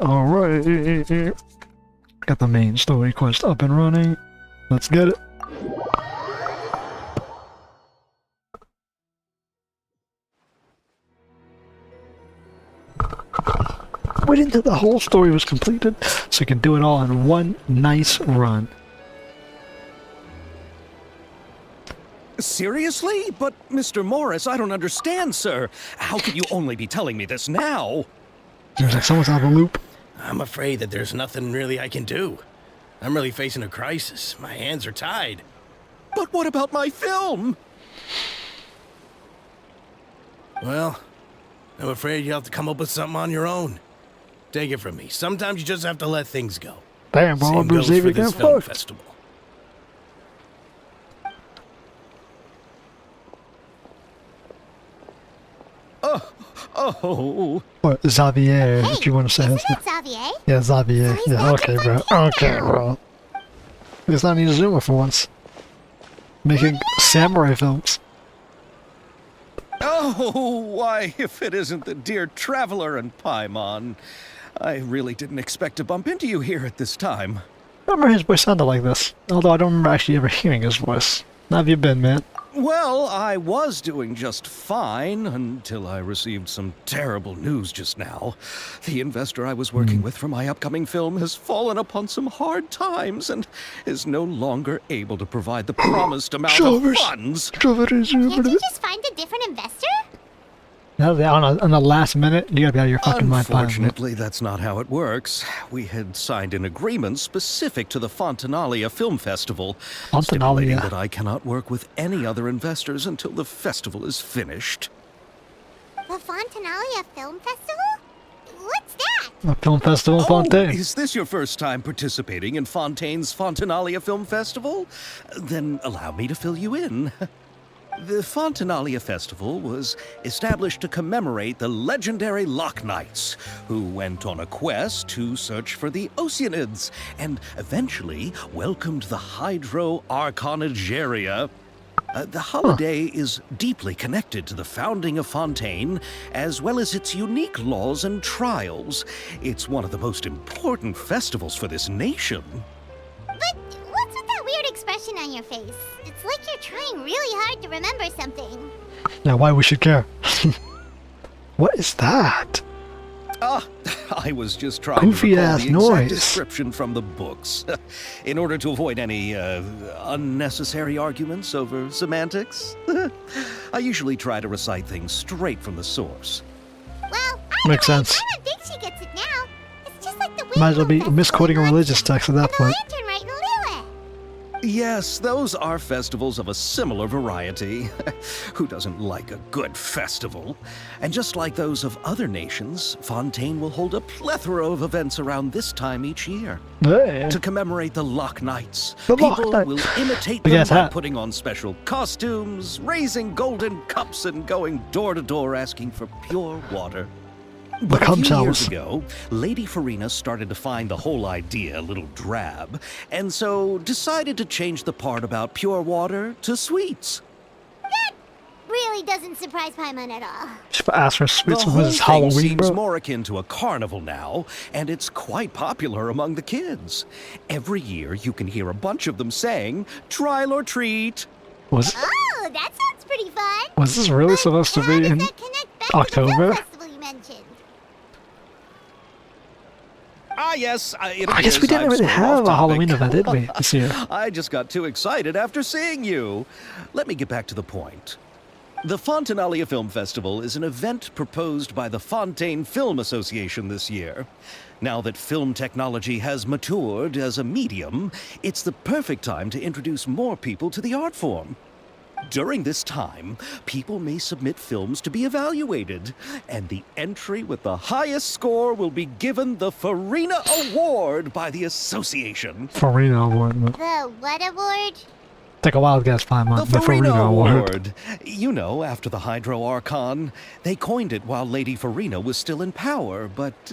Alright. Got the main story quest up and running. Let's get it. Wait until the whole story was completed so you can do it all in one nice run. Seriously? But, Mr. Morris, I don't understand, sir. How could you only be telling me this now? Seems like someone's out of the loop. I'm afraid that there's nothing really I can do. I'm really facing a crisis. My hands are tied. But what about my film? Well, I'm afraid you'll have to come up with something on your own. Take it from me. Sometimes you just have to let things go. Damn, bro, Same goes for this film festival. Oh. Or Xavier, Hey, if you want to say isn't his name. it Xavier? Yeah, Xavier. So he's Yeah, back okay, in bro. Fontaine. Okay, bro. It's not need to zoom it for once. Making samurai films. Oh, why, if it isn't the dear Traveler and Paimon. I really didn't expect to bump into you here at this time. I remember his voice sounded like this, although I don't remember actually ever hearing his voice. How have you been, man? Well, I was doing just fine until I received some terrible news just now. The investor I was working with for my upcoming film has fallen upon some hard times and is no longer able to provide the promised amount of funds. Can't you just find a different investor? Now, on the last minute, you gotta be out of your fucking mind. Unfortunately, that's not how it works. We had signed an agreement specific to the Fontanalia Film Festival, stipulating that I cannot work with any other investors until the festival is finished. The Fontanalia Film Festival? What's that? A film festival in Fontaine. Is this your first time participating in Fontaine's Fontanalia Film Festival? Then allow me to fill you in. The Fontanalia Festival was established to commemorate the legendary Loch Knights, who went on a quest to search for the Oceanids, and eventually welcomed the Hydro Arconageria. The holiday is deeply connected to the founding of Fontaine, as well as its unique laws and trials. It's one of the most important festivals for this nation. But what's with that weird expression on your face? It's like you're trying really hard to remember something. Yeah, why we should care? What is that? I was just trying to recall the exact description from the books, in order to avoid any unnecessary arguments over semantics. I usually try to recite things straight from the source. Well, makes sense. I don't think she gets it now. It's just like the Might as well be misquoting a religious text at that point. lantern right in Lille. Yes, those are festivals of a similar variety. Who doesn't like a good festival? And just like those of other nations, Fontaine will hold a plethora of events around this time each year. Hey. To commemorate the Loch Knights, The people Loch Knights. will imitate them by putting on special costumes, raising golden cups, and going door to door asking for pure water. But a few years ago, Lady Farina started to find the whole idea a little drab, and so decided to change the part about pure water to sweets. That really doesn't surprise Paimon at all. If I ask for sweets, The was whole this thing Halloween, seems bro? more akin to a carnival now, and it's quite popular among the kids. Every year, you can hear a bunch of them saying, "Trial or treat." Was Oh, that sounds pretty fun. was this really supposed to be in October? Festival you mentioned? Yes, it I guess we didn't really have a Halloween event, did we, this year? I just got too excited after seeing you. Let me get back to the point. The Fontanalia Film Festival is an event proposed by the Fontaine Film Association this year. Now that film technology has matured as a medium, it's the perfect time to introduce more people to the art form. During this time, people may submit films to be evaluated, and the entry with the highest score will be given the Farina Award by the association. Farina Award. The what award? Take a wild guess, Paimon. The Farina Award. You know, after the Hydro Archon. They coined it while Lady Farina was still in power, but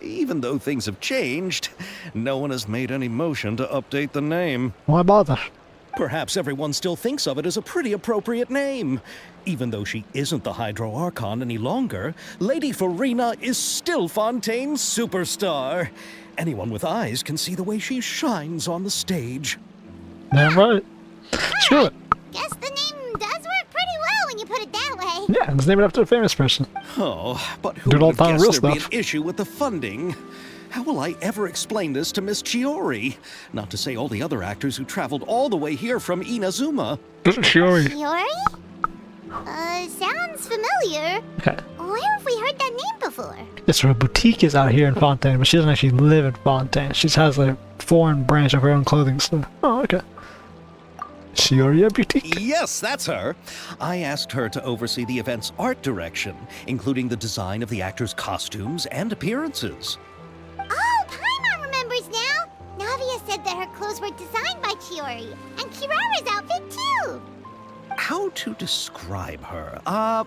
even though things have changed, no one has made any motion to update the name. Why bother? Perhaps everyone still thinks of it as a pretty appropriate name. Even though she isn't the Hydro Archon any longer, Lady Farina is still Fontaine's superstar. Anyone with eyes can see the way she shines on the stage. Damn right. Screw it. Guess the name does work pretty well when you put it that way. Yeah, let's name it after a famous person. Oh, but who Do it would all have the time, guessed real there'd be stuff. an issue with the funding? How will I ever explain this to Miss Chiori? Not to say all the other actors who traveled all the way here from Inazuma. Sure. Chiori? Sounds familiar. Okay. Where have we heard that name before? Yes, her boutique is out here in Fontaine, but she doesn't actually live in Fontaine. She has a foreign branch of her own clothing store. Oh, okay. Shiori Boutique? Yes, that's her. I asked her to oversee the event's art direction, including the design of the actors' costumes and appearances. Oh, Paimon remembers now. Navia said that her clothes were designed by Chiori, and Kirara's outfit too. How to describe her?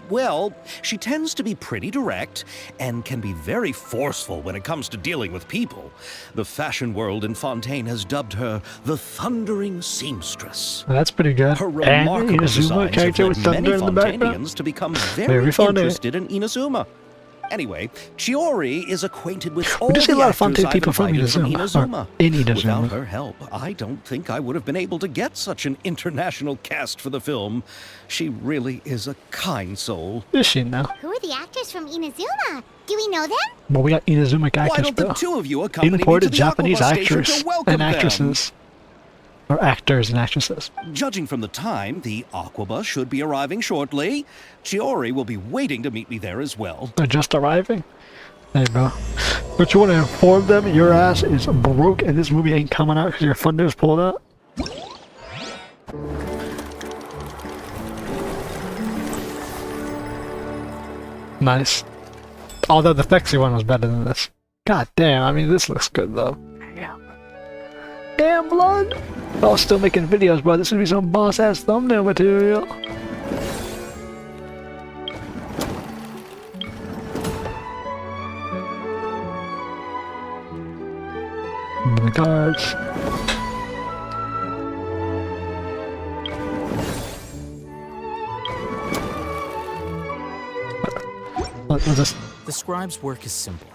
Well, she tends to be pretty direct and can be very forceful when it comes to dealing with people. The fashion world in Fontaine has dubbed her the Thundering Seamstress. Well, that's pretty good. Her And remarkable Inazuma designs have character led with many thunder in the background. Fontainians to become very Very funny. interested in Inazuma. Anyway, Chiori is acquainted with all We the just see a lot of actors Fontaine I've people from invited Inazuma. Or in Without Inazuma. her help, I don't think I would have been able to get such an international cast for the film. She really is a kind soul. Is she now? Who are the actors from Inazuma? Do we know them? Well, we got Inazumic Why actors, don't the bro. two of you accompany me to Imported the Japanese Aquabus station actors to welcome and them? actresses. Or actors and actresses. Judging from the time, the Aquabus should be arriving shortly. Chiori will be waiting to meet me there as well. They're just arriving. Hey, bro. But you want to inform them your ass is broke and this movie ain't coming out because your funders pulled out? Nice. Although the Fexy one was better than this. God damn, I mean, this looks good though. Damn, blood! I was still making videos, bro. This would be some boss ass thumbnail material. The cards. What was this? The scribe's work is simple,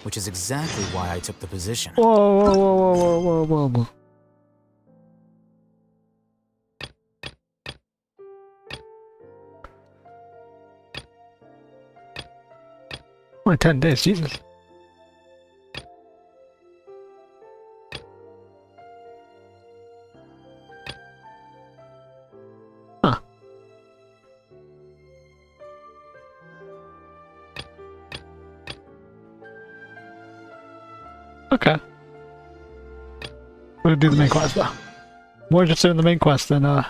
which is exactly why I took the position. Whoa, whoa, whoa, whoa, whoa, whoa, whoa. Only 10 days, Jesus. Huh. Okay. We're gonna do the main quest though. More interested in the main quest than other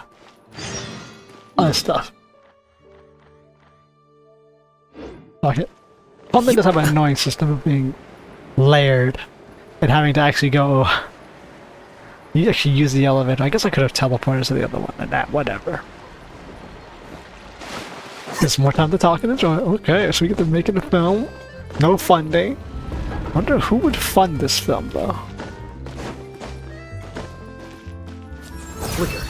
stuff. Fuck it. Something does have an annoying system of being layered and having to actually go. You actually use the elevator. I guess I could have teleported to the other one and that, whatever. There's more time to talk and enjoy. Okay, so we get to make it a film. No funding. Wonder who would fund this film though. Flicker.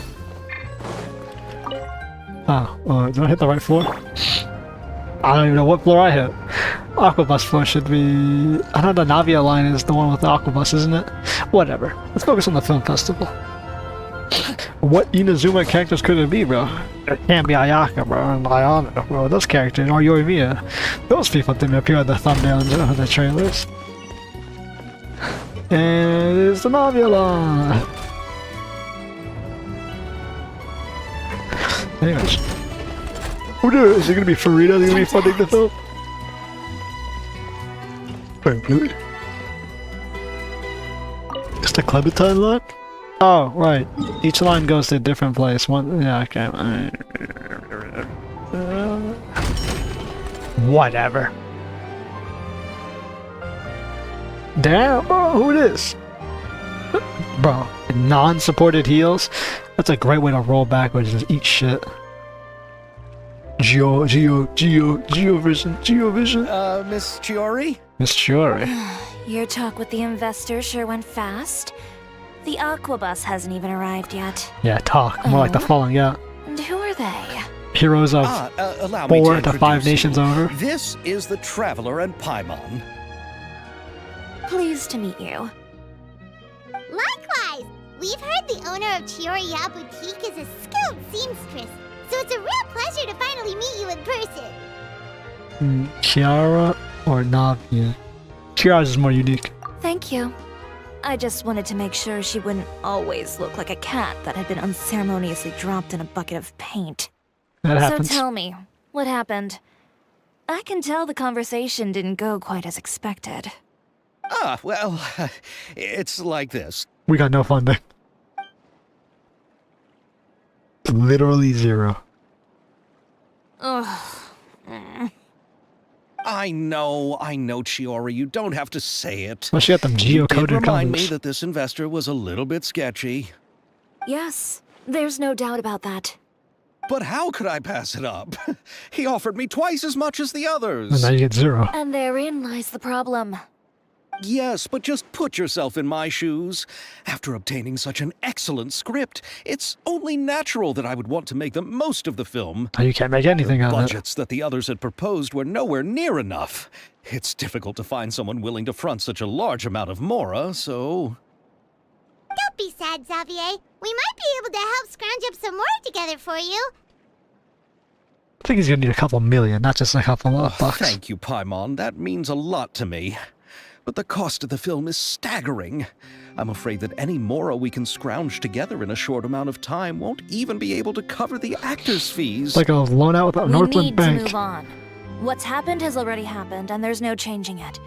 Oh, did I hit the right floor? I don't even know what floor I hit. Aquabus floor should be... I know the Navia line is the one with the Aquabus, isn't it? Whatever. Let's focus on the film festival. What Inazuma characters could it be, bro? It can't be Ayaka, bro, and Ayana, bro. Those characters, or Yorimiya. Those people didn't appear on the thumbnails or the trailers. And it's the Navia line. Anyways. Who knows? Is it gonna be Farina? Is it gonna be funding the film? Wait, really? It's the Clementine lock? Oh, right. Each line goes to a different place. One, yeah, okay. Whatever. Damn, bro, who it is? Bro, non-supported heals? That's a great way to roll backwards and just eat shit. Geovision. Miss Chiori? Miss Chiori. Your talk with the investor sure went fast. The Aquabus hasn't even arrived yet. Yeah, talk. More like the falling out. And who are they? Heroes of allow me 4 to 5 introduce you. nations over. This is the Traveler and Paimon. Pleased to meet you. Likewise! We've heard the owner of Chioriya Boutique is a skilled seamstress, so it's a real pleasure to finally meet you in person. Chiara or Navia? Chiara's is more unique. Thank you. I just wanted to make sure she wouldn't always look like a cat that had been unceremoniously dropped in a bucket of paint. That happens. So tell me, what happened? I can tell the conversation didn't go quite as expected. Well, it's like this. We got no funding. Literally 0. Ugh. I know, Chiori, you don't have to say it. Well, she got them You did geocoded remind me colors. that this investor was a little bit sketchy. Yes, there's no doubt about that. But how could I pass it up? He offered me twice as much as the And others. now you get 0. And therein lies the problem. Yes, but just put yourself in my shoes. After obtaining such an excellent script, it's only natural that I would want to make the most of the film. You can't make anything out of it. Budgets that the others had proposed were nowhere near enough. It's difficult to find someone willing to front such a large amount of mora, so... Don't be sad, Xavier. We might be able to help scrounge up some more together for you. I think he's gonna need a couple million, not just a couple of bucks. Thank you, Paimon. That means a lot to me. But the cost of the film is staggering. I'm afraid that any mora we can scrounge together in a short amount of time won't even be able to cover the actors' fees. It's like a loan out with a We Northland need Bank. to move on. What's happened has already happened, and there's no changing it.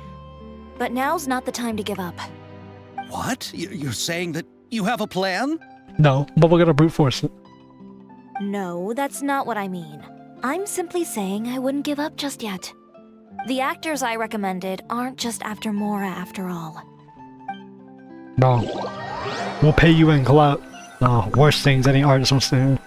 But now's not the time to give up. What? You're saying that you have a plan? No, but we're gonna brute force it. No, that's not what I mean. I'm simply saying I wouldn't give up just yet. The actors I recommended aren't just after Mora after all. No. We'll pay you in clout. No, worst things any artist wants to hear.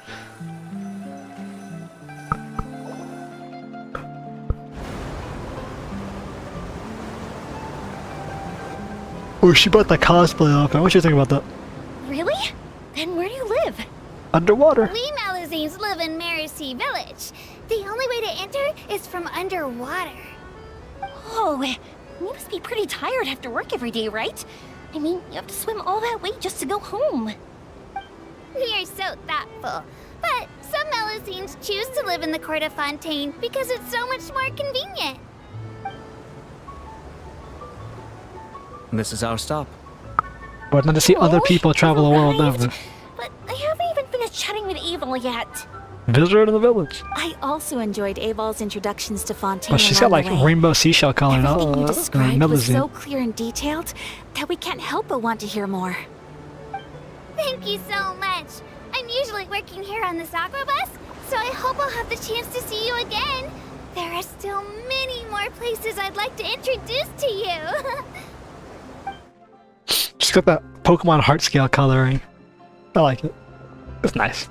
Oh, she brought the cosplay outfit. What you think about that? Really? Then where do you live? Underwater. We Malazines live in Marcy Village. The only way to enter is from underwater. Oh, you must be pretty tired after work every day, right? I mean, you have to swim all that way just to go home. We are so thoughtful. But some Malazines choose to live in the Court of Fontaine because it's so much more convenient. This is our stop. But not to see other Oh, people travel the world arrived. over. But I haven't even finished chatting with Abel yet. Visitor to the village. I also enjoyed Abel's introductions to Fontaine. But she's got along like the way. rainbow seashell color and Everything you described was so Melazine. clear and detailed that we can't help but want to hear more. Thank you so much. I'm usually working here on this aqua bus, so I hope I'll have the chance to see you again. There are still many more places I'd like to introduce to you. She's got that Pokemon heart scale coloring. I like it. It's nice.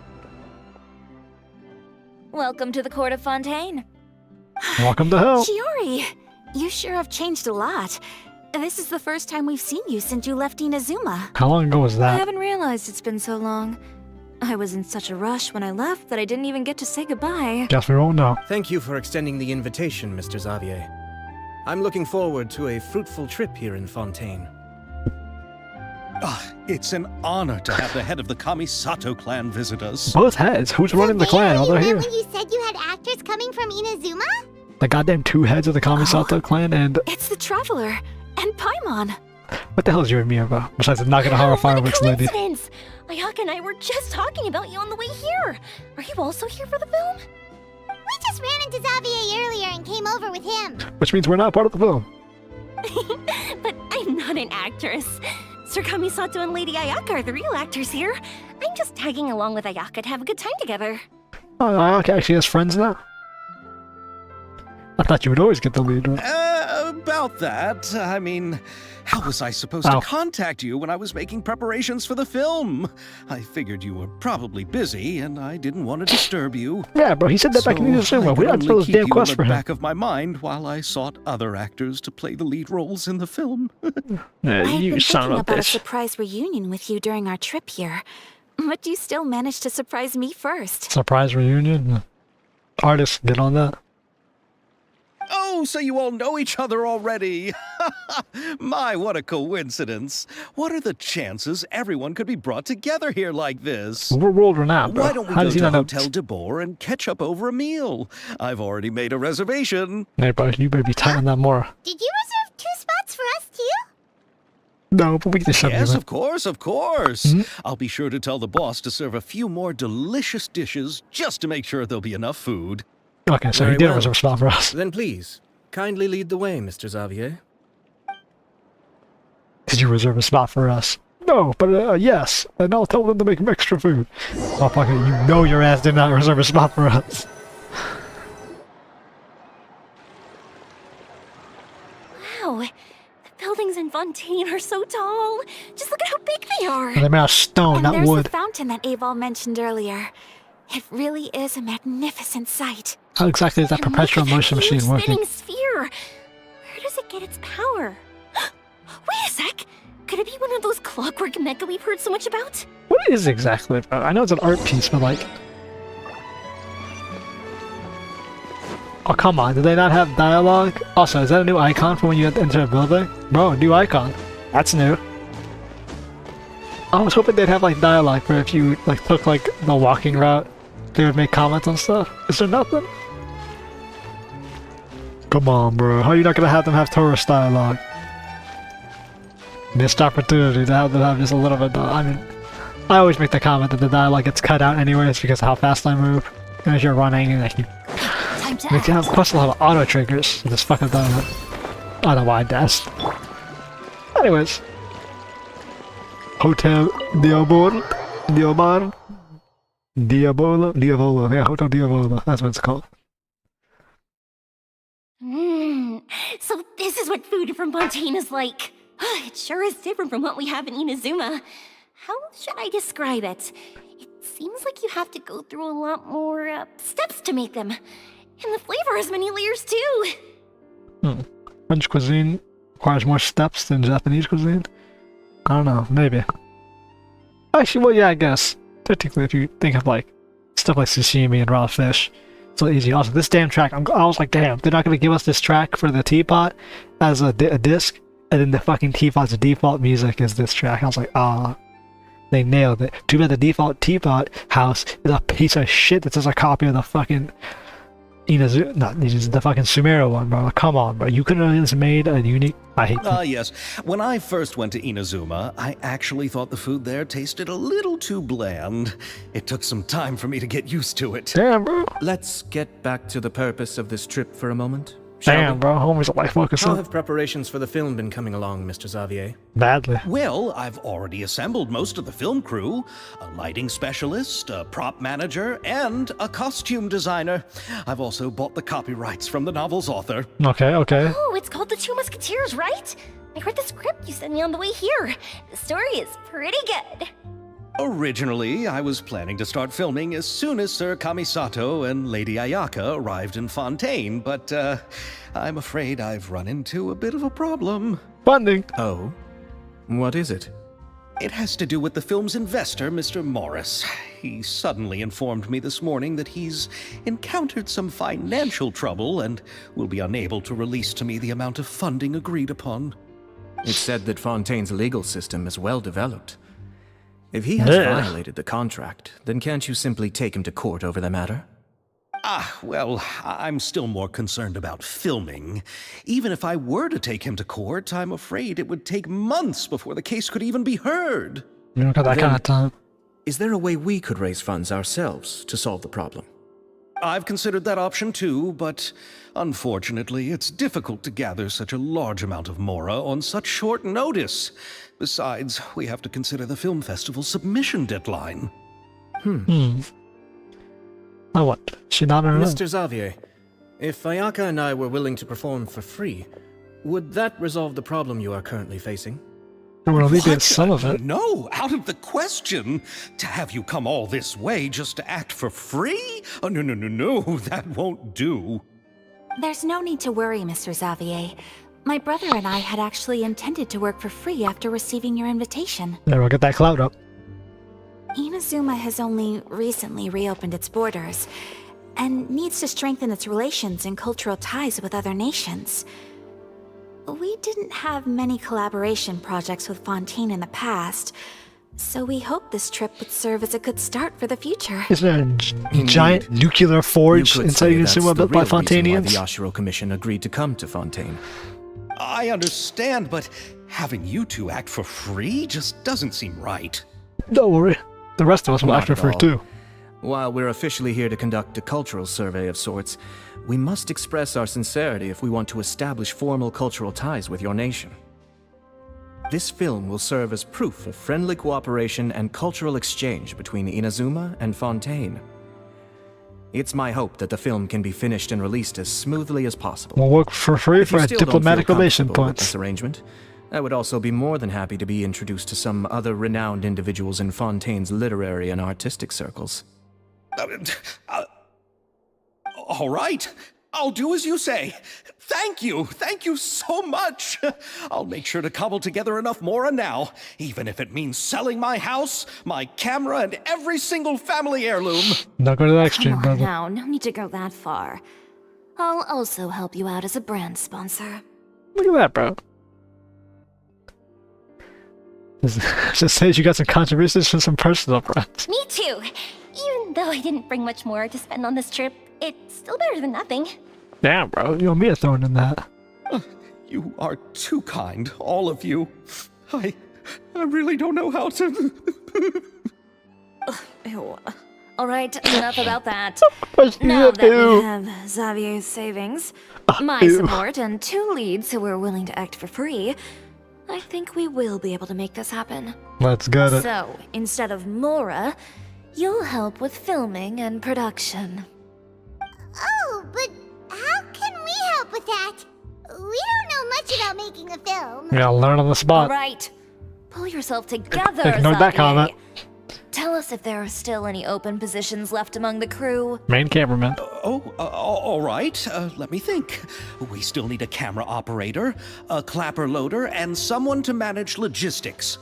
Welcome to the Court of Fontaine. Welcome to hell. Chiori, you sure have changed a lot. This is the first time we've seen you since you left Inazuma. How long ago was I that? haven't realized it's been so long. I was in such a rush when I left that I didn't even get to say goodbye. Guess we won't know. Thank you for extending the invitation, Mr. Xavier. I'm looking forward to a fruitful trip here in Fontaine. It's an honor to have the head of the Kamisato clan visit us. Both heads. Who's running the clan? Oh, they're you here. meant when you said you had actors coming from Inazuma? The goddamn 2 heads of the Kamisato clan and... It's the Traveler and Paimon. What the hell is you and me about? Besides the Nagano Horror What a Fireworks lady. coincidence! Ayaka and I were just talking about you on the way here. Are you also here for the film? We just ran into Xavier earlier and came over with him. Which means we're not part of the film. But I'm not an actress. Sir Kamisato and Lady Ayaka are the real actors here. I'm just tagging along with Ayaka to have a good time together. Oh, Ayaka actually has friends now. I thought you would always get the lead, right? about that, I mean, how was I supposed to contact you when I was making preparations for the film? I figured you were probably busy, and I didn't want to disturb you. Yeah, bro, he said that back in the cinema. We don't fill this damn quest for him. Back of my mind while I sought other actors to play the lead roles in the film. Yeah, I've you been son thinking of a about a bitch. surprise reunion with you during our trip here. But you still managed to surprise me first. Surprise reunion? Artists, get on that. Oh, so you all know each other already. My, what a coincidence. What are the chances everyone could be brought together here like this? We're world renowned, bro. Why don't we How go does he to not know? Hotel de Boer and catch up over a meal? I've already made a reservation. Hey, bro, you better be tightening that more. Did you reserve 2 spots for us too? No, but we can shove Yes, you in. of course, of course. Hmm? I'll be sure to tell the boss to serve a few more delicious dishes just to make sure there'll be enough food. Okay, so Very he did well. reserve a spot for us. Then please, kindly lead the way, Mr. Xavier. Did you reserve a spot for us? No, but yes, and I'll tell them to make extra food. Oh, fuck it, you know your ass did not reserve a spot for us. Wow, the buildings in Fontaine are so tall. Just look at how big they are. And they're made out of stone, And not there's wood. the fountain that Aval mentioned earlier. It really is a magnificent sight. How exactly is that And perpetual look at motion that huge machine working? spinning sphere. Where does it get its power? Wait a sec. Could it be one of those clockwork mecha we've heard so much about? What is exactly about? I know it's an art piece, but like... Oh, come on, did they not have dialogue? Also, is that a new icon for when you enter a building? Bro, new icon. That's new. I was hoping they'd have like dialogue for if you like took like the walking route. They would make comments on stuff. Is there nothing? Come on, bro. How are you not gonna have them have tourist dialogue? Missed opportunity to have them have just a little bit. I mean, I always make the comment that the dialogue gets cut out anyways because of how fast I move. And as you're running, and like you, Time to like, act. plus a lot of auto triggers. This fucking dialogue. I don't know why I dashed. Anyways, Hotel Diabolo, Diabolo. Yeah, Hotel Diabolo. That's what it's called. So this is what food from Fontaine is like. It sure is different from what we have in Inazuma. How should I describe it? It seems like you have to go through a lot more steps to make them. And the flavor has many layers too. French cuisine requires more steps than Japanese cuisine. I don't know, maybe. Actually, well, yeah, I guess. Technically, if you think of like stuff like sashimi and raw fish, it's a little easy. Also, this damn track, I was like, damn, they're not gonna give us this track for the teapot as a disc, and then the fucking teapot's default music is this track. I was like, ah, they nailed it. Too bad the default teapot house is a piece of shit that's just a copy of the fucking Inazu, not the fucking Sumeru one, bro. Come on, bro. You couldn't have just made a unique. I hate that. Yes. When I first went to Inazuma, I actually thought the food there tasted a little too bland. It took some time for me to get used to it. Damn, bro. Let's get back to the purpose of this trip for a moment. shall Damn, we? bro. Homie's a life focus How on have preparations for the film been coming along, Mr. Xavier? badly. Well, I've already assembled most of the film crew, a lighting specialist, a prop manager, and a costume designer. I've also bought the copyrights from the novel's author. Okay, okay. Oh, it's called The Two Musketeers, right? I read the script you sent me on the way here. The story is pretty good. Originally, I was planning to start filming as soon as Sir Kamisato and Lady Ayaka arrived in Fontaine, but I'm afraid I've run into a bit of a problem. Funding. Oh? What is it? It has to do with the film's investor, Mr. Morris. He suddenly informed me this morning that he's encountered some financial trouble and will be unable to release to me the amount of funding agreed upon. It's said that Fontaine's legal system is well developed. If he has violated the contract, then can't you simply take him to court over the matter? Well, I'm still more concerned about filming. Even if I were to take him to court, I'm afraid it would take months before the case could even be heard. You don't got that kind of time. Is there a way we could raise funds ourselves to solve the problem? I've considered that option too, but unfortunately, it's difficult to gather such a large amount of mora on such short notice. Besides, we have to consider the film festival's submission deadline. Now what? She not in Mr. Xavier, if Ayaka and I were willing to perform for free, Would that resolve the problem you are currently facing? Or will alleviate What? some of it. No, out of the question. To have you come all this way just to act for free? Oh, no, that won't do. There's no need to worry, Mr. Xavier. My brother and I had actually intended to work for free after receiving your invitation. There, we'll get that cloud up. Inazuma has only recently reopened its borders, and needs to strengthen its relations and cultural ties with other nations. We didn't have many collaboration projects with Fontaine in the past, so we hoped this trip would serve as a good start for the future. Is there a giant nuclear forge You could inside say that's Inazuma the built by real reason why Fontanians? the Yashiro Commission agreed to come to Fontaine. I understand, but having you two act for free just doesn't seem right. Don't worry. The rest of us will Not act for at free all. too. While we're officially here to conduct a cultural survey of sorts, we must express our sincerity if we want to establish formal cultural ties with your nation. This film will serve as proof of friendly cooperation and cultural exchange between Inazuma and Fontaine. It's my hope that the film can be finished and released as smoothly as possible. We'll work for free If you for still don't diplomatic feel relation comfortable with points. this arrangement, I would also be more than happy to be introduced to some other renowned individuals in Fontaine's literary and artistic circles. All right, I'll do as you say. Thank you so much. I'll make sure to cobble together enough mora now, even if it means selling my house, my camera, and every single family heirloom. Don't go to that extreme, Come on brother. now, no need to go that far. I'll also help you out as a brand sponsor. Look at that, bro. Just says you got some contributions from some personal friends. Me too. Even though I didn't bring much more to spend on this trip, it's still better than nothing. Damn, bro. You and me are thrown in that. You are too kind, all of you. I really don't know how to. Ew. Alright, enough about that. What's Now you that we do? have Xavier's savings, my ew. support, and 2 leads who are willing to act for free, I think we will be able to make this happen. Let's get it. So, instead of Mora, you'll help with filming and production. Oh, but how can we help with that? We don't know much about making a film. Yeah, learn on the spot. Alright, pull yourself together, Ignore that Xavier. comment. Tell us if there are still any open positions left among the crew. Main cameraman. All right. Let me think. We still need a camera operator, a clapper loader, and someone to manage logistics.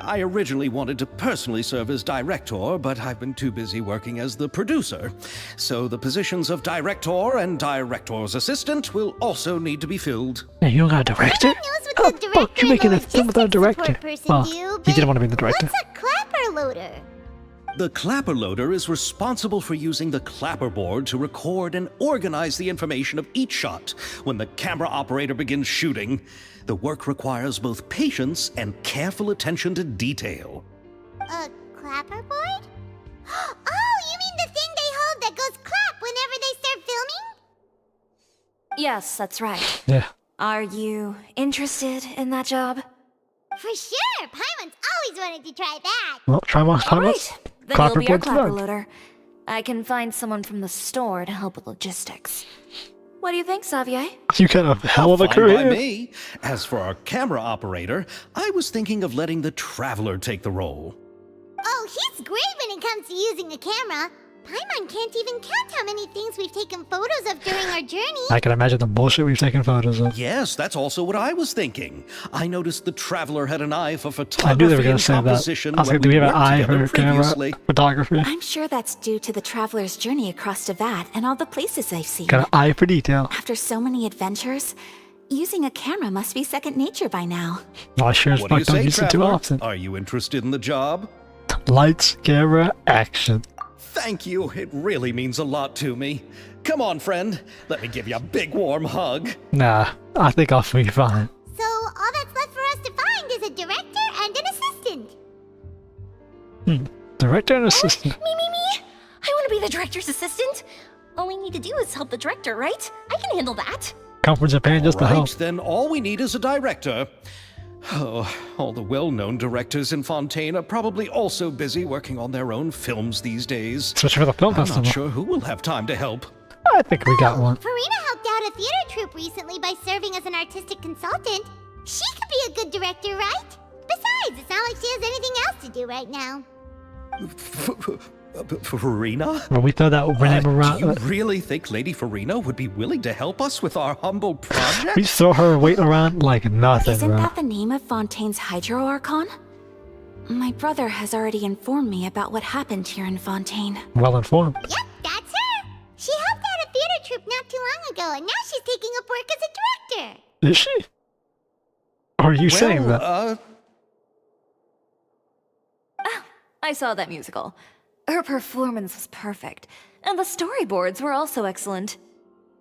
I originally wanted to personally serve as director, but I've been too busy working as the producer. So the positions of director and director's assistant will also need to be filled. Hey, you don't got a director? Knows what Oh, the fuck, director you making a and the film without a logistics director. support Well, person do, he but didn't want to be the director. What's a clapper loader? The clapper loader is responsible for using the clapperboard to record and organize the information of each shot when the camera operator begins shooting. The work requires both patience and careful attention to detail. A clapperboard? Oh, you mean the thing they hold that goes clap whenever they start filming? Yes, that's right. Yeah. Are you interested in that job? For sure! Paimon's always wanted to try that. Well, try my time. Alright, then you'll be our Clapperboard's clapper done. loader. I can find someone from the store to help with logistics. What do you think, Xavier? You got a hell of a Fine crew by here. me. As for our camera operator, I was thinking of letting the Traveler take the role. Oh, he's great when it comes to using a camera. Paimon can't even count how many things we've taken photos of during our journey. I can imagine the bullshit we've taken photos of. Yes, that's also what I was thinking. I noticed the Traveler had an eye for photography I knew they were going and to say that. composition I was when like, do we have an worked eye together for camera previously. photography? I'm sure that's due to the traveler's journey across Teyvat and all the places they've seen. Got an eye for detail. After so many adventures, using a camera must be second nature by now. Well, I sure as What do you fuck don't say, use it too Traveler? often. Are you interested in the job? Lights, camera, action. Thank you. It really means a lot to me. Come on, friend. Let me give you a big warm hug. Nah, I think I'll be fine. So all that's left for us to find is a director and an assistant. Director and assistant. Me. I want to be the director's assistant. All we need to do is help the director, right? I can handle that. Come from Japan just to Right, help. then all we need is a director. Oh, all the well-known directors in Fontaine are probably also busy working on their own films these days. Especially for the film I'm festival. not sure who will have time to help. I think we got one. Farina helped out a theater troupe recently by serving as an artistic consultant. She could be a good director, right? Besides, it's not like she has anything else to do right now. Farina? When we throw that name Do around, you really think Lady Farina would be willing to help us with our humble project? we throw her weight around like nothing, Isn't bro. that the name of Fontaine's Hydro Archon? My brother has already informed me about what happened here in Fontaine. Well informed. Yep, that's her. She helped out a theater troupe not too long ago, and now she's taking up work as a director. Is she? Or are you saying that? I saw that musical. Her performance was perfect, and the storyboards were also excellent.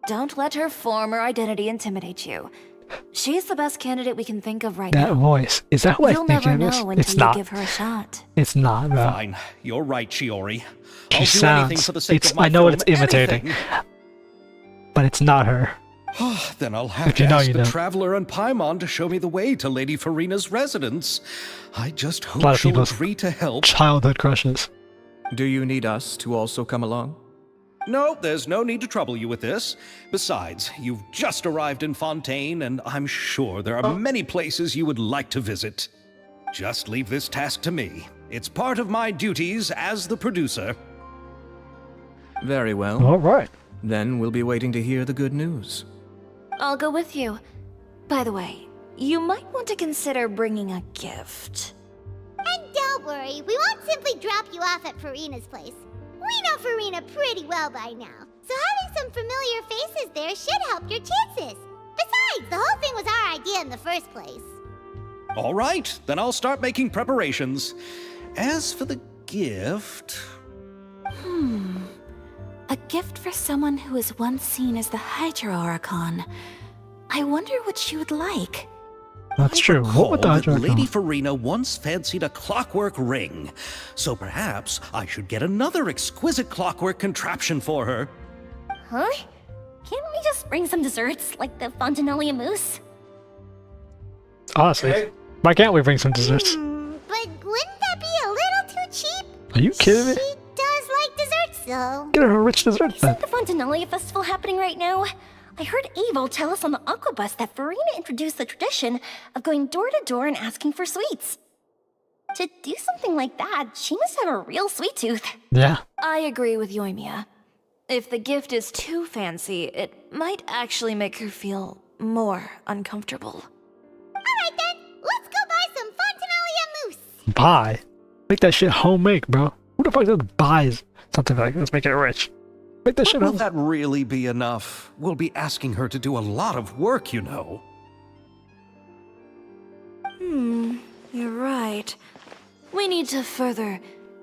Don't let her former identity intimidate you. She's the best candidate we can think of right That now. voice. Is that what You'll I think never it is? know It's until you not. give her a shot. It's not, bro. Fine, you're right, Shiori. I'll She do anything sounds. for the sake It's. of my I know film, it's imitating, anything. but it's not her. Then I'll have If to you know, ask you the know. Traveler and Paimon to show me the way to Lady Farina's residence. I just lot hope of she'll people's agree to help. Childhood crushes. Do you need us to also come along? No, there's no need to trouble you with this. Besides, you've just arrived in Fontaine, and I'm sure there are many places you would like to visit. Just leave this task to me. It's part of my duties as the producer. Very well. All right. Then we'll be waiting to hear the good news. I'll go with you. By the way, you might want to consider bringing a gift. And don't worry, we won't simply drop you off at Farina's place. We know Farina pretty well by now, so having some familiar faces there should help your chances. Besides, the whole thing was our idea in the first place. All right, then I'll start making preparations. As for the gift... A gift for someone who was once seen as the Hydro Archon. I wonder what she would like. That's true. What would the Recall that Hydro Lady Archon? Farina once fancied a clockwork ring, so perhaps I should get another exquisite clockwork contraption for her. Huh? Can't we just bring some desserts, like the Fontinalia mousse? Honestly, why can't we bring some desserts? But wouldn't that be a little too cheap? Are you kidding me? She does like desserts, though. Get her a rich dessert then. Isn't the Fontinalia festival happening right now? I heard Abel tell us on the Aquabus that Farina introduced the tradition of going door to door and asking for sweets. To do something like that, she must have a real sweet tooth. Yeah. I agree with Yoimiya. If the gift is too fancy, it might actually make her feel more uncomfortable. Alright then, let's go buy some Fontinalia mousse. Buy. Make that shit homemade, bro. Who the fuck does buys something like this? Make it rich. Make that shit Will home. that really be enough? We'll be asking her to do a lot of work, you know. You're right. We need to further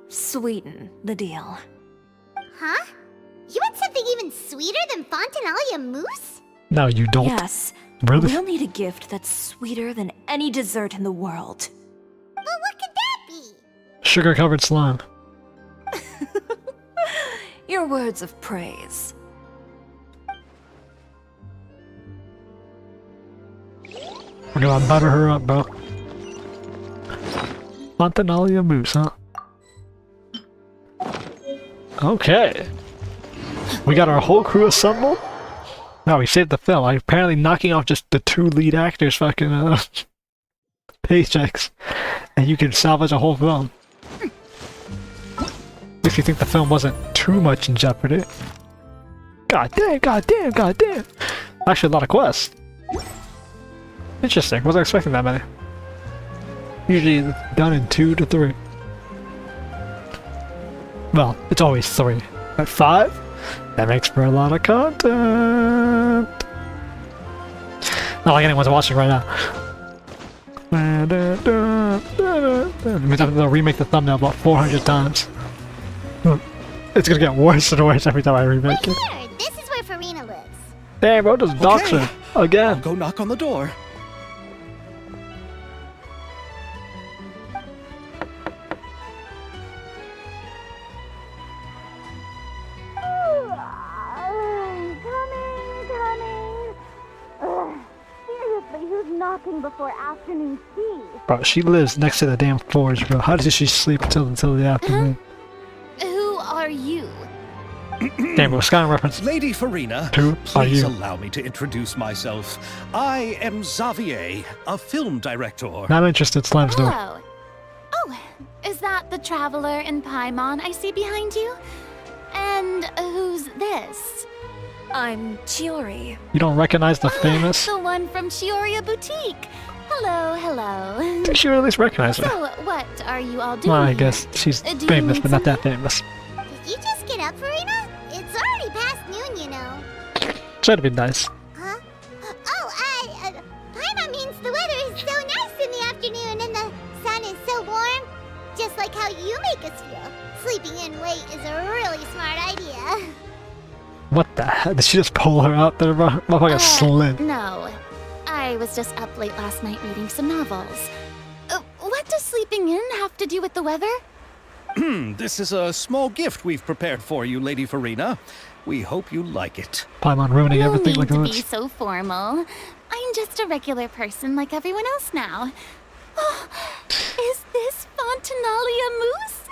sweeten the deal. Huh? You want something even sweeter than Fontinalia mousse? No, you don't. Yes, Really? we'll need a gift that's sweeter than any dessert in the world. But what could that be? Sugar-covered slime. Your words of praise. We're gonna butter her up, bro. Fontinalia mousse, huh? Okay. We got our whole crew assembled. Now we saved the film. I'm apparently knocking off just the two lead actors' fucking paychecks, and you can salvage a whole film. Makes you think the film wasn't too much in jeopardy. God damn, god damn, god damn. Actually, a lot of quests. Interesting. Wasn't expecting that many. Usually it's done in 2 to 3. Well, it's always 3. At 5? That makes for a lot of content. Not like anyone's watching right now. Means I have to remake the thumbnail about 400 times. It's gonna get worse and worse every time I remake it. Here, this is where Farina lives. Damn, bro, just dox her. I'll Again. go knock on the door. Seriously, who's knocking before afternoon tea? Bro, she lives next to the damn forge, bro. How does she sleep until the afternoon? Who are you? Damn, bro, Sky reference. Lady Farina, Who are please you? allow me to introduce myself. I am Xavier, a film director. Not interested, Slime's door. Hello. Oh, is that the traveler in Paimon I see behind you? And who's this? I'm Chiori. You don't recognize the famous? The one from Chioria Boutique. Hello, hello. I think she would at least recognize her. So, what are you all doing Well, I here? guess she's Do you famous, need but not that something? famous. Did you just get up, Farina? It's already past noon, you know. Try to be nice. Huh? Oh, Paimon means the weather is so nice in the afternoon and the sun is so warm. Just like how you make us feel. Sleeping in late is a really smart idea. What the heck? Did she just pull her out there, bro? Motherfucker slid. No. I was just up late last night reading some novels. What does sleeping in have to do with the weather? This is a small gift we've prepared for you, Lady Farina. We hope you like it. Paimon ruining No everything need like to be this. so formal. I'm just a regular person like everyone else now. Oh, is this Fontinalia mousse?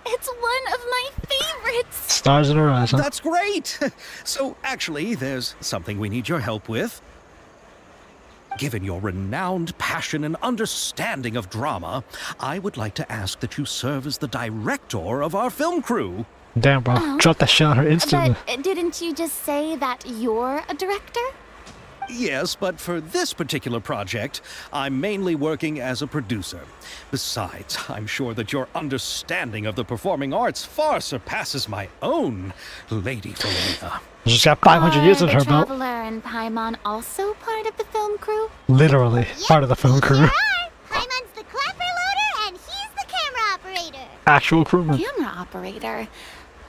It's one of my favorites. Stars in her eyes, huh? That's great! So, actually, there's something we need your help with. Given your renowned passion and understanding of drama, I would like to ask that you serve as the director of our film crew. Damn, bro. Drop that shit on her instantly. But didn't you just say that you're a director? Yes, but for this particular project, I'm mainly working as a producer. Besides, I'm sure that your understanding of the performing arts far surpasses my own, Lady Farina. She's got 500 years in Are her the belt. Traveler and Paimon also part of the film crew? Literally, part of the film crew. Sure are. Paimon's the clapper loader and he's the camera operator. Actual crewman. Camera operator.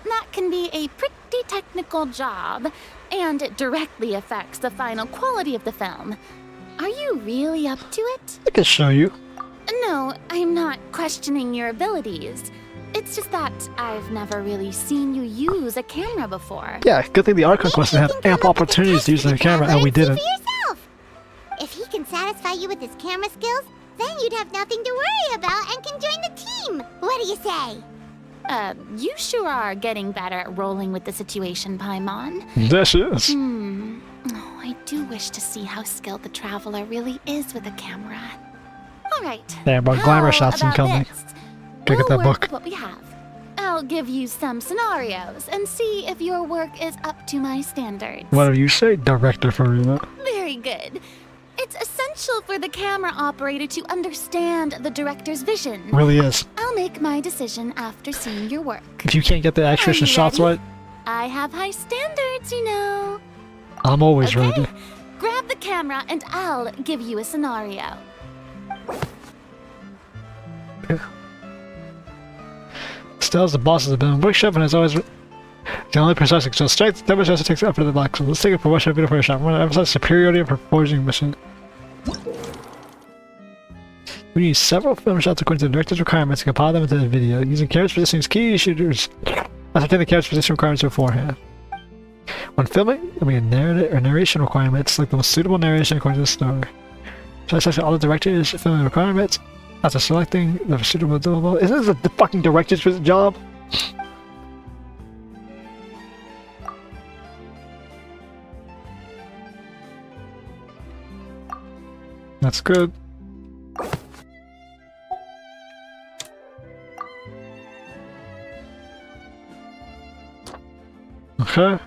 That can be a pretty technical job, and it directly affects the final quality of the film. Are you really up to it? I can show you. No, I'm not questioning your abilities. It's just that I've never really seen you use a camera before. Yeah, good thing the Art Conquest had Maybe you can ample come up with a opportunities to use test the for camera, and we traveler didn't. see for yourself. If he can satisfy you with his camera skills, then you'd have nothing to worry about and can join the team. What do you say? You sure are getting better at rolling with the situation, Paimon. There she is. Oh, I do wish to see how skilled the Traveler really is with a camera. Alright. Damn, bro, glamour shots incoming. Gotta get that We'll work book. with what we have. I'll give you some scenarios and see if your work is up to my standards. Whatever you say, Director Farina. Very good. It's essential for the camera operator to understand the director's vision. Really is. I'll make my decision after seeing your work. If you can't get the extras Are and you shots ready? right, I have high standards, you know. I'm always Okay, ready. grab the camera and I'll give you a scenario. Still, the bosses have been workshop and has always the only precise so strength demonstrates takes up to the black. So let's take it for workshop video for a shot. We're gonna emphasize superiority for forging mission. We need several film shots according to the director's requirements to compile them into the video. Using character positions, key shooters. Ascertain the character position requirements beforehand. When filming, there'll be a narrative or narration requirement. Select the most suitable narration according to the story. So I select all the director's filming requirements. After selecting the suitable doable. Isn't this the fucking director's job? That's good. Okay.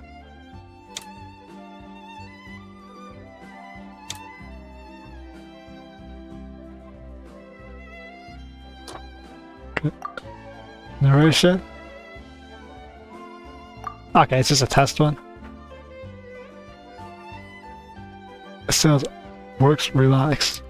Narration. Okay, it's just a test one. It says works relaxed.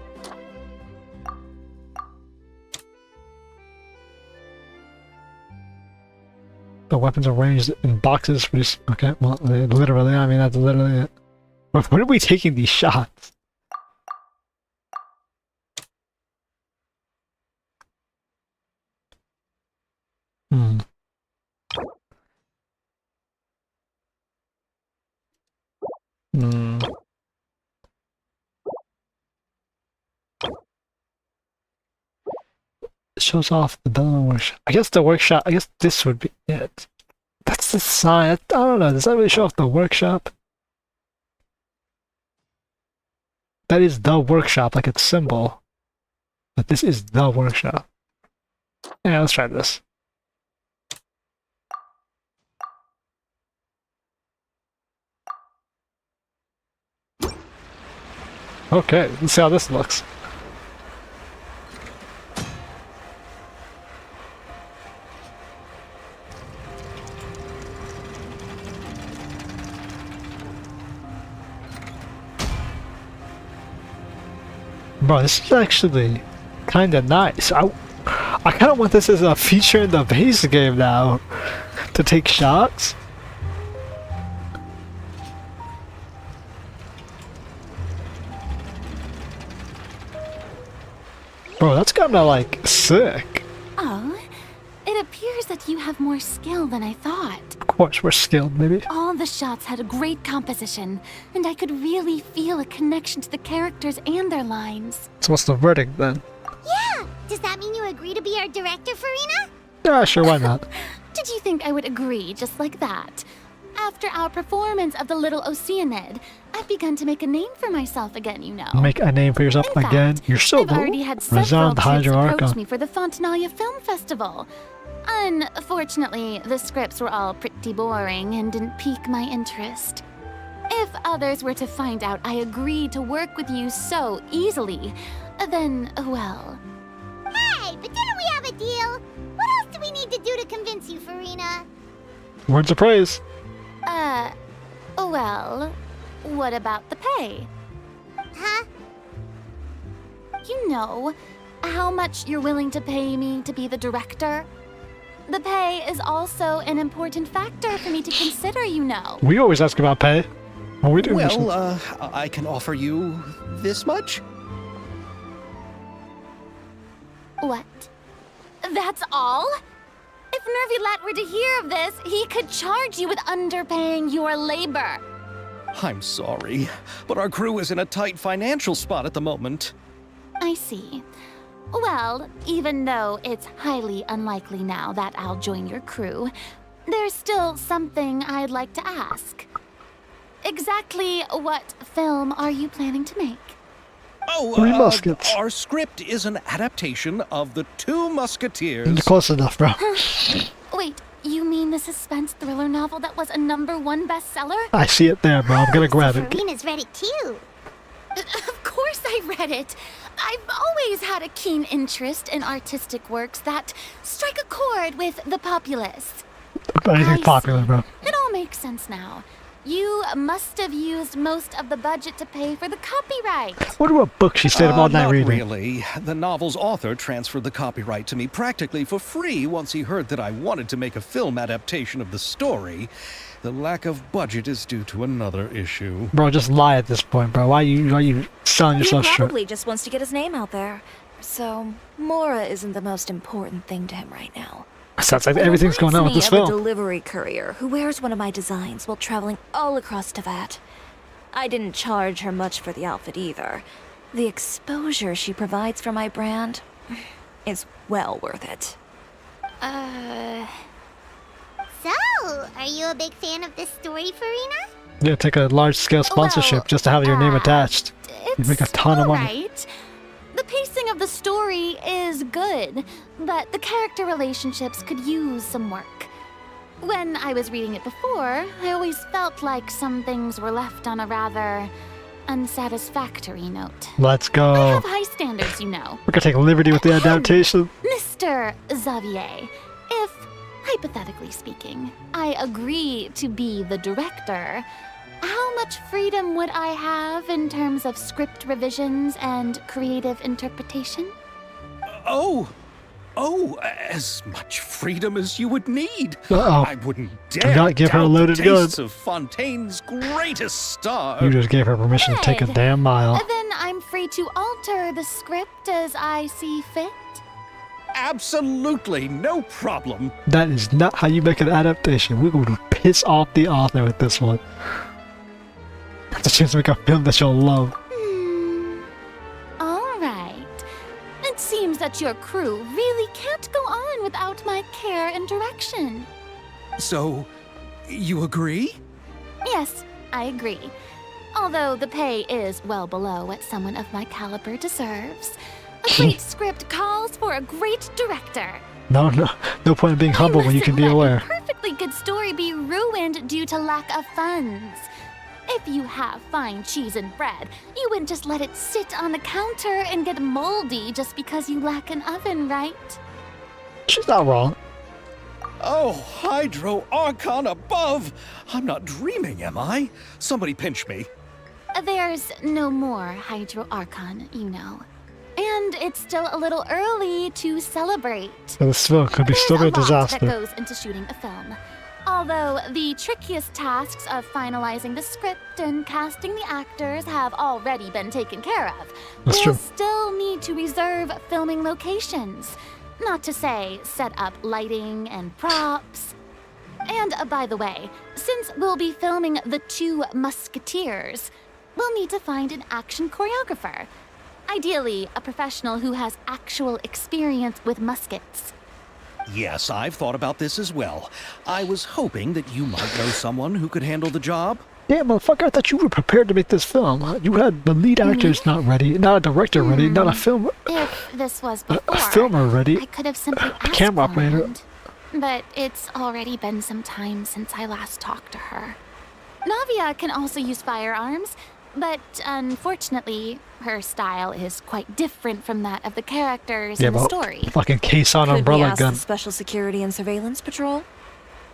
The weapons are ranged in boxes for this. Okay, well, literally, I mean, that's literally it. When are we taking these shots? Hmm. Hmm. It shows off the building workshop. I guess the workshop. I guess this would be it. That's It's a sign. I don't know. Does that really show off the workshop? That is the workshop, like its symbol. But this is the workshop. Yeah, let's try this. Okay, let's see how this looks. Bro, this is actually kind of nice. I kind of want this as a feature in the base game now, to take shots. Bro, that's kind of like sick. Oh, it appears that you have more skill than I thought. Of course, we're skilled, maybe. All the shots had a great composition, and I could really feel a connection to the characters and their lines. So what's the verdict then? Yeah! Does that mean you agree to be our director, Farina? Yeah, sure, why not? Did you think I would agree just like that? After our performance of the Little Oceanid, I've begun to make a name for myself again, you know. Make a name for yourself In again? fact, You're so I've already had several Resound troops approach Hydroarca. me for the Fontanalia Film Festival. Unfortunately, the scripts were all pretty boring and didn't pique my interest. If others were to find out I agreed to work with you so easily, then, well... Hey, but didn't we have a deal? What else do we need to do to convince you, Farina? Words of praise. Well, what about the pay? Huh? You know, how much you're willing to pay me to be the director? The pay is also an important factor for me to consider, you know. We always ask about pay. What we do Well, I can offer you this much. What? That's all? If Nervilat were to hear of this, he could charge you with underpaying your labor. I'm sorry, but our crew is in a tight financial spot at the moment. I see. Well, even though it's highly unlikely now that I'll join your crew, there's still something I'd like to ask. Exactly what film are you planning to make? Oh, Three Muskets. Our script is an adaptation of The Two Musketeers. You're close enough, bro. Wait, you mean the suspense thriller novel that was a #1 bestseller? I see it there, bro. I'm gonna grab it. Farina's read it too. Of course I read it. I've always had a keen interest in artistic works that strike a chord with the populace. Anything I popular, see. bro. It all makes sense now. You must have used most of the budget to pay for the copyright. I wonder what book she stayed up all night Not reading. really. The novel's author transferred the copyright to me practically for free once he heard that I wanted to make a film adaptation of the story. The lack of budget is due to another issue. Bro, just lie at this point, bro. Why are you selling He yourself short? probably just wants to get his name out there. So, Mora isn't the most important thing to him right now. Sounds like everything's going on with this Reminds me of a film. delivery courier who wears one of my designs while traveling all across Teyvat. I didn't charge her much for the outfit either. The exposure she provides for my brand is well worth it. So, are you a big fan of this story, Farina? Yeah, take a large-scale sponsorship Well, just to have your name attached. You make a ton of money. Right. The pacing of the story is good, but the character relationships could use some work. When I was reading it before, I always felt like some things were left on a rather unsatisfactory note. Let's I go. have high standards, you know. We're gonna take liberty with the adaptation. Mr. Xavier, if, hypothetically speaking, I agree to be the director, how much freedom would I have in terms of script revisions and creative interpretation? Oh, as much freedom as you would need. Uh-oh. I wouldn't Do dare not give her a doubt loaded the gun. tastes of Fontaine's greatest star. You just gave her permission to take a Good. damn mile. Then I'm free to alter the script as I see fit. Absolutely, no problem. That is not how you make an adaptation. We're going to piss off the author with this one. That's a chance to make a film that you'll love. All right. It seems that your crew really can't go on without my care and direction. So, You agree? Yes, I agree. Although the pay is well below what someone of my caliber deserves. A great script calls for a great director. No point in being humble when you can be aware. A perfectly good story be ruined due to lack of funds. If you have fine cheese and bread, you wouldn't just let it sit on the counter and get moldy just because you lack an oven, right? She's not wrong. Oh, Hydro Archon above! I'm not dreaming, am I? Somebody pinch me. There's no more Hydro Archon, you know. And it's still a little early to celebrate. So this film could be still a There's a lot disaster. that goes into shooting a film. Although the trickiest tasks of finalizing the script and casting the actors have already been taken care of, That's we'll true. still need to reserve filming locations. Not to say set up lighting and props. And by the way, since we'll be filming The Two Musketeers, we'll need to find an action choreographer. Ideally, a professional who has actual experience with muskets. Yes, I've thought about this as well. I was hoping that you might know someone who could handle the job. Yeah, motherfucker, I thought you were prepared to make this film. You had the lead actors not ready, not a director ready, not a film, If this was a before, filmer ready, I could have simply a asked camera operator. Poland. But it's already been some time since I last talked to her. Navia can also use firearms, but unfortunately, her style is quite different from that of the characters Yeah, in the but story. fucking case on Could we umbrella ask gun. the Special Security and Surveillance Patrol?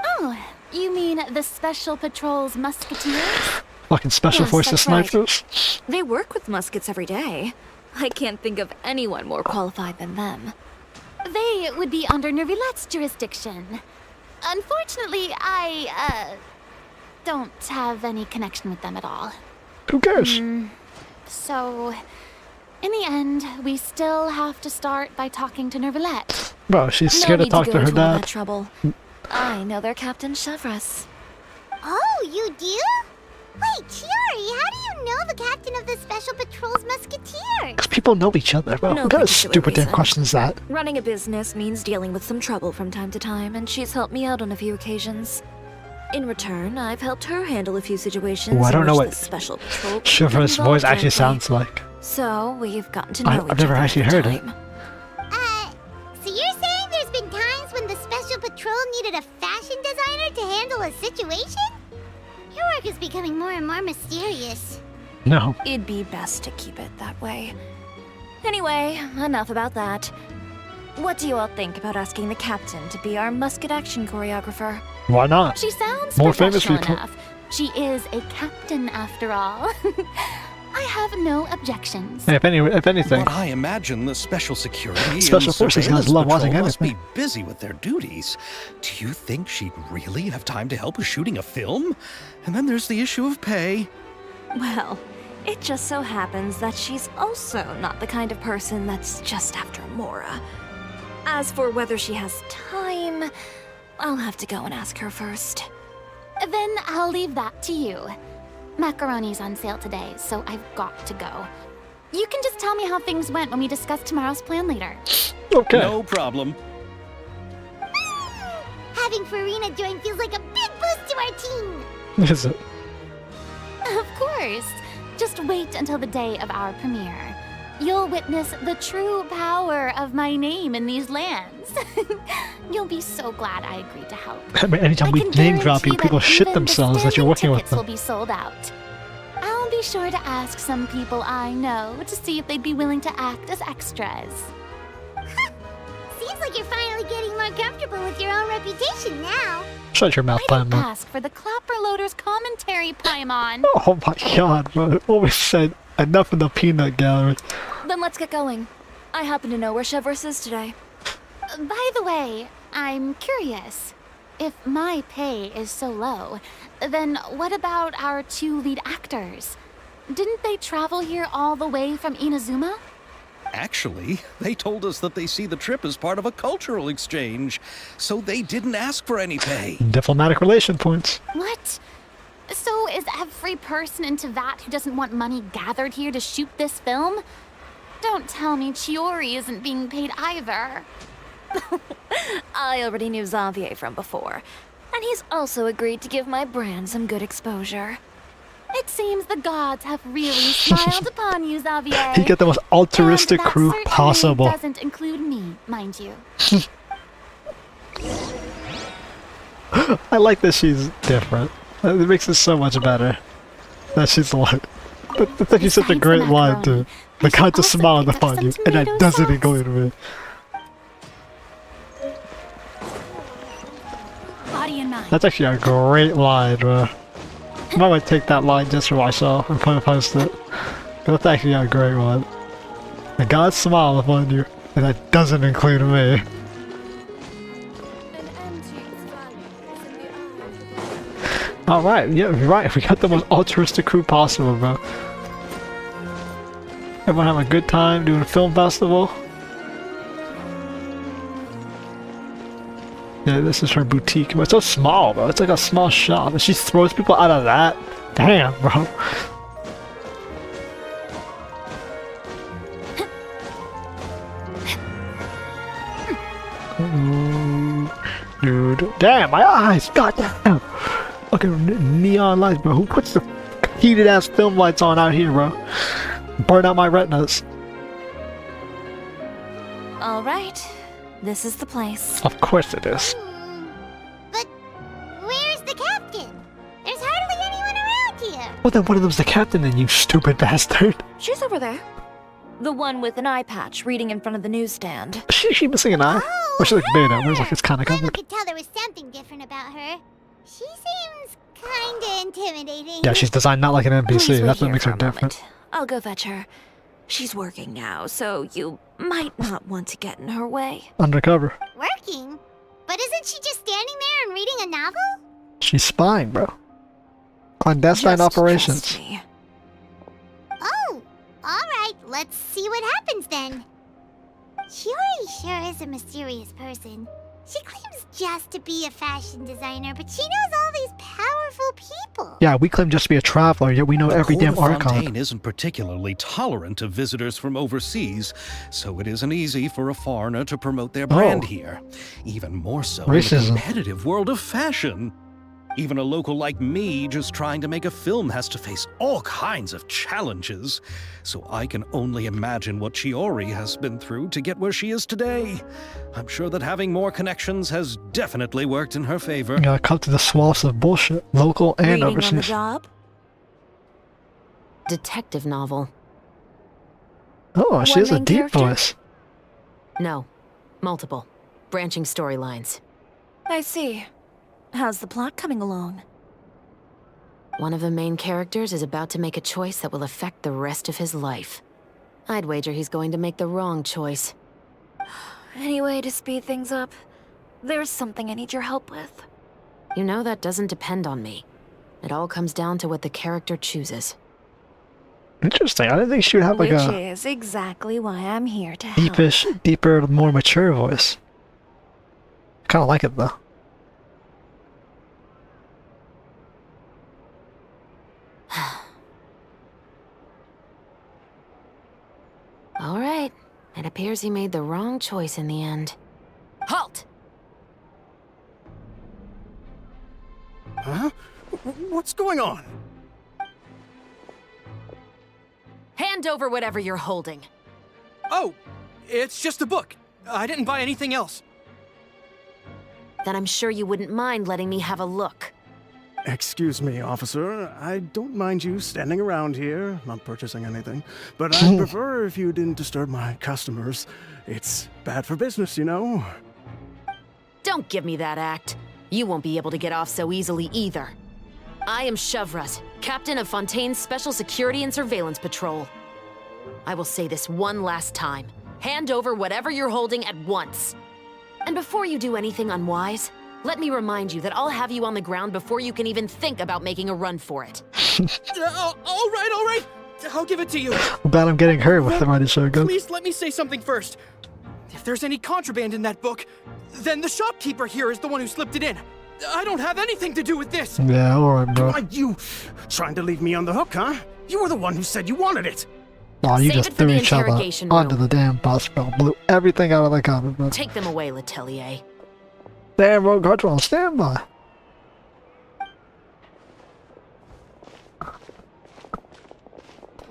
Oh, you mean the Special Patrol's Musketeers? Fucking special Yes, forces that's right. snipers. They work with muskets every day. I can't think of anyone more qualified than them. They would be under Nervilette's jurisdiction. Unfortunately, I don't have any connection with them at all. Who cares? So, in the end, we still have to start by talking to Nervilette. Bro, she's No scared to need talk go to her all that dad. trouble. I know their Captain Chevres. Oh, you do? Wait, Chiori, how do you know the captain of the Special Patrol's Musketeers? Because people know each other, bro. No What kind of particular stupid damn reason. question is that? Running a business means dealing with some trouble from time to time, and she's helped me out on a few occasions. In return, I've helped her handle a few situations. Ooh, I don't in know which what the Special Patrol Chevrolet's involved voice actually directly. sounds like. So we've gotten to know I've each never other actually over heard it. time. So you're saying there's been times when the Special Patrol needed a fashion designer to handle a situation? Your work is becoming more and more mysterious. No. It'd be best to keep it that way. Anyway, enough about that. What do you all think about asking the captain to be our musket action choreographer? Why not? She sounds More famous professional people. enough. She is a captain after all. I have no objections. Hey, if anything, But I imagine the Special Security Special and Forces guys Surveillance love watching Patrol must be anything. busy with their duties. Do you think she'd really have time to help with shooting a film? And then there's the issue of pay. Well, it just so happens that she's also not the kind of person that's just after Mora. As for whether she has time, I'll have to go and ask her first. Then I'll leave that to you. Macaroni's on sale today, so I've got to go. You can just tell me how things went when we discuss tomorrow's plan later. okay. No problem. Having Farina join feels like a big boost to our team. Is it? Of course. Just wait until the day of our premiere. You'll witness the true power of my name in these lands. You'll be so glad I agreed to help. I mean, anytime we can name drop you, guarantee people that shit even the themselves that you're standing working with tickets will them. be sold out. I'll be sure to ask some people I know to see if they'd be willing to act as extras. Seems like you're finally getting more comfortable with your own reputation now. Shut your mouth, I didn't Paimon. ask for the Clapper Loader's commentary, Paimon. Oh my god, bro. It always said enough of the peanut gallery. Then let's get going. I happen to know where Chevres is today. By the way, I'm curious. If my pay is so low, then what about our two lead actors? Didn't they travel here all the way from Inazuma? Actually, they told us that they see the trip as part of a cultural exchange, so they didn't ask for any pay. Diplomatic relation points. What? So is every person in Tevat who doesn't want money gathered here to shoot this film? Don't tell me Chiori isn't being paid either. I already knew Xavier from before. And he's also agreed to give my brand some good exposure. It seems the gods have really smiled upon you, Xavier. You get the most altruistic And that crew certainly possible. doesn't include me, mind you. I like that she's different. It makes it so much better. That she's like... That's actually such a Besides great the line macaroni, too. we The guy should just also smiled pick up upon some you, and that tomato doesn't sauce. include me. Body and mind. That's actually a great line, bro. I might take that line just for myself and probably post it. That's actually a great one. The God smiled upon you, and that doesn't include me. Alright, yeah, you're right. We got the most altruistic crew possible, bro. Everyone having a good time doing a film festival. Yeah, this is her boutique, but it's so small, bro. It's like a small shop, and she throws people out of that. Damn, bro. Ooh, dude, damn, my eyes, goddamn. Fucking neon lights, bro. Who puts the heated ass film lights on out here, bro? Burn out my retinas. All right, this is the place. Of course it is. But where's the captain? There's hardly anyone around here. Well, then one of them's the captain, then, you stupid bastard. She's over there. The one with an eye patch reading in front of the newsstand. She missing an eye? Oh, Or she like beta, where's like it's kinda Paimon covered. could tell there was something different about her. She seems kinda intimidating. Yeah, she's designed not like an Please NPC, wait that's what here makes for her a different. moment. I'll go fetch her. She's working now, so you might not want to get in her way. Undercover. Working? But isn't she just standing there and reading a novel? She's spying, bro. Clandestine Just operations. trust me. Oh, alright, let's see what happens then. Shiori sure is a mysterious person. She claims just to be a fashion designer, but she knows all these powerful people. Yeah, we claim just to be a traveler, yet we know The every court damn of archon. Fontaine isn't particularly tolerant of visitors from overseas, so it isn't easy for a foreigner to promote their brand here. Even more so in the Racism. competitive world of fashion. Even a local like me just trying to make a film has to face all kinds of challenges. So I can only imagine what Shiori has been through to get where she is today. I'm sure that having more connections has definitely worked in her favor. You gotta cut to the swaths of bullshit, local and Reading on the overseas. job? Detective novel. Oh, she One has a main deep character? voice. No. Multiple. Branching storylines. I see. How's the plot coming along? One of the main characters is about to make a choice that will affect the rest of his life. I'd wager he's going to make the wrong choice. Any way to speed things up? There's something I need your help with. You know that doesn't depend on me. It all comes down to what the character chooses. Interesting. I didn't think she would have like Which a is exactly why I'm here to help. deeper, more mature voice. Kinda like it though. All right. It appears he made the wrong choice in the end. Halt! Huh? What's going on? Hand over whatever you're holding. Oh, it's just a book. I didn't buy anything else. Then I'm sure you wouldn't mind letting me have a look. Excuse me, officer. I don't mind you standing around here, not purchasing anything. But I'd prefer if you didn't disturb my customers. It's bad for business, you know? Don't give me that act. You won't be able to get off so easily either. I am Chevret, captain of Fontaine's Special Security and Surveillance Patrol. I will say this one last time. Hand over whatever you're holding at once. And before you do anything unwise, let me remind you that I'll have you on the ground before you can even think about making a run for it. All right. I'll give it to you. I'm glad I'm getting her with the mighty shotgun. Please let me say something first. If there's any contraband in that book, then the shopkeeper here is the one who slipped it in. I don't have anything to do with this. Yeah, alright, bro. Are you trying to leave me on the hook, huh? You were the one who said you wanted it. Oh, you Save just it for threw the each other interrogation onto room. the damn bus, bro. Blew everything out of the comic book. Take them away, Letelier. Damn, bro, guards are on standby.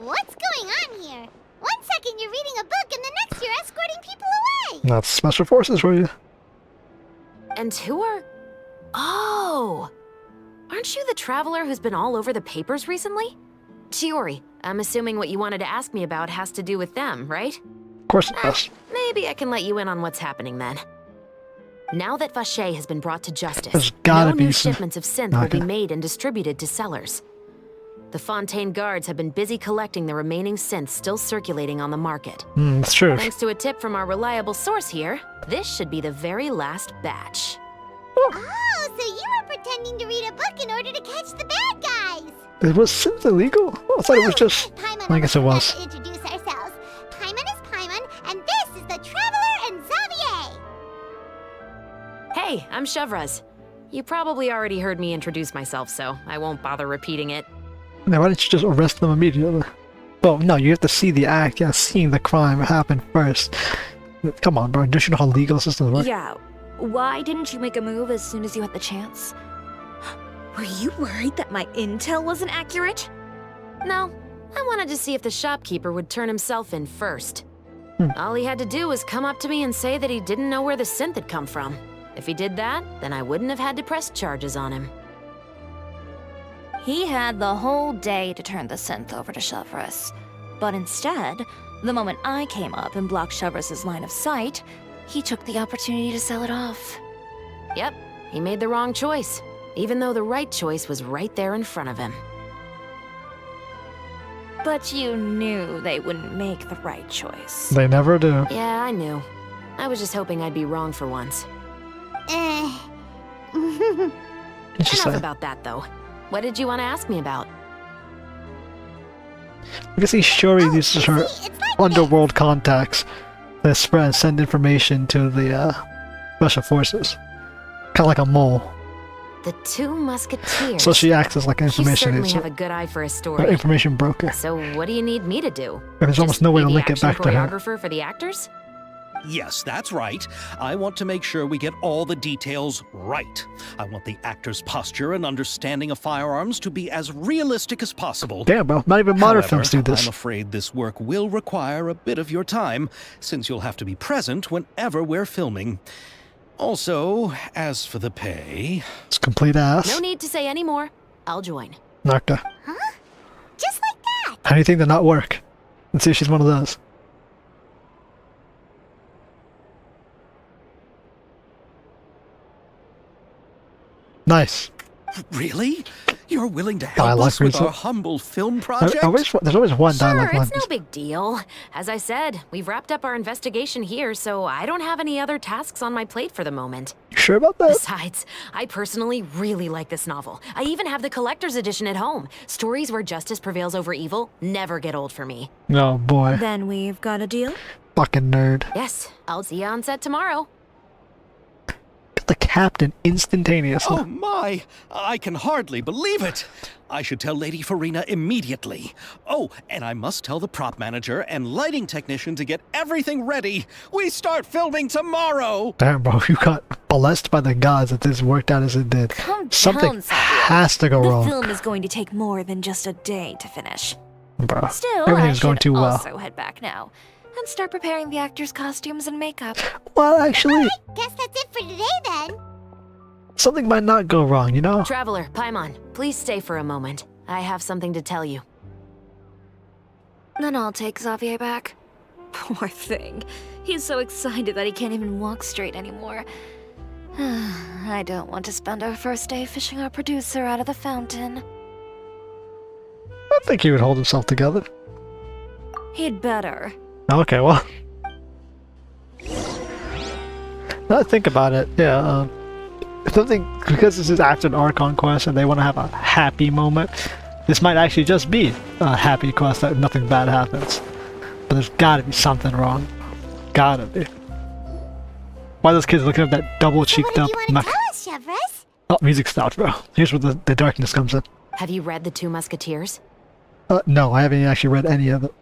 What's going on here? One second you're reading a book and the next you're escorting people away! That's special forces for you. And who are... Oh! Aren't you the traveler who's been all over the papers recently? Chiori, I'm assuming what you wanted to ask me about has to do with them, right? Of course it does. Maybe I can let you in on what's happening then. Now that Vache has been brought to justice, There's gotta no be new some- shipments of synth will be made and distributed to sellers. The Fontaine guards have been busy collecting the remaining synths still circulating on the market. It's true. Thanks to a tip from our reliable source here, this should be the very last batch. Oh, so you were pretending to read a book in order to catch the bad guys! It was synth illegal? I thought it was just... Paimon, I guess it was. to introduce ourselves. Paimon is Paimon, and this is the Traveler and Xavier! Hey, I'm Chevraz. You probably already heard me introduce myself, so I won't bother repeating it. Now, why didn't you just arrest them immediately? Well, no, you have to see the act. Yeah, seeing the crime happen first. Come on, bro. Don't you know how legal systems work? Yeah. Why didn't you make a move as soon as you had the chance? Were you worried that my intel wasn't accurate? No, I wanted to see if the shopkeeper would turn himself in first. All he had to do was come up to me and say that he didn't know where the synth had come from. If he did that, then I wouldn't have had to press charges on him. He had the whole day to turn the synth over to Chevraz. But instead, the moment I came up and blocked Chevraz's line of sight, he took the opportunity to sell it off. Yep, he made the wrong choice, even though the right choice was right there in front of him. But you knew they wouldn't make the right choice. They never do. Yeah, I knew. I was just hoping I'd be wrong for once. Enough about that, though. What did you want to ask me about? I can see Shuri uses her underworld contacts to send information to the special forces. Kind of like a mole. The two musketeers. So she acts as like an She information certainly agent. have a good eye for a Or story. information broker. So what do you need me to do? There's almost no way to be the link it action back to her. choreographer for the actors? Yes, that's right. I want to make sure we get all the details right. I want the actor's posture and understanding of firearms to be as realistic as possible. Damn, bro. Not even modern However, films do this. I'm afraid this work will require a bit of your time, since you'll have to be present whenever we're filming. Also, as for the pay... It's complete ass. No need to say any more. I'll join. Nocta. Huh? Just like that! Anything to not work. Let's see if she's one of those. Nice. Really? You're willing to help Dialogue us with reason. our humble film project? There's always one Sure, dialogue line. it's no big deal. As I said, we've wrapped up our investigation here, so I don't have any other tasks on my plate for the moment. You sure about that? Besides, I personally really like this novel. I even have the collector's edition at home. Stories where justice prevails over evil never get old for me. Oh boy. Then we've got a deal? Fucking nerd. Yes, I'll see you on set tomorrow. The captain instantaneously. Oh my! I can hardly believe it! I should tell Lady Farina immediately. Oh, and I must tell the prop manager and lighting technician to get everything ready. We start filming tomorrow! Damn, bro, you got blessed by the gods that this worked out as it did. Something down, Xavier. has to go the wrong. film is going to take more than just a day to finish. Bro, Still, I everything's should going too well. also head back now and start preparing the actors' costumes and makeup. Well, actually, Guess that's it for today then. something might not go wrong, you know? Traveler, Paimon, please stay for a moment. I have something to tell you. Then I'll take Xavier back. Poor thing. He's so excited that he can't even walk straight anymore. I don't want to spend our first day fishing our producer out of the fountain. I think he would hold himself together. He'd better. Okay, well. Now that I think about it, yeah, something, because this is after an Archon quest and they want to have a happy moment, this might actually just be a happy quest that nothing bad happens. But there's gotta be something wrong. Gotta be. Why are those kids looking at that double cheeked up Tell us, Chevraz. Oh, music stopped, bro. Here's where the darkness comes in. Have you read The Two Musketeers? No, I haven't actually read any of it.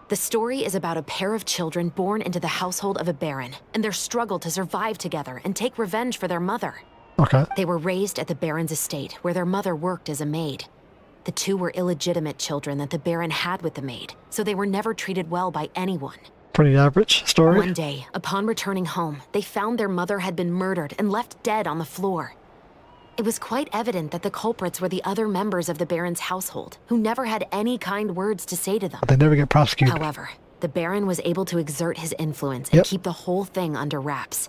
The story is about a pair of children born into the household of a baron, and their struggle to survive together and take revenge for their mother. Okay. They were raised at the baron's estate, where their mother worked as a maid. The two were illegitimate children that the Baron had with the maid, so they were never treated well by anyone. Pretty average story. One day, upon returning home, they found their mother had been murdered and left dead on the floor. It was quite evident that the culprits were the other members of the Baron's household, who never had any kind words to say to them. They never get prosecuted. However, the Baron was able to exert his influence and keep the whole thing under wraps.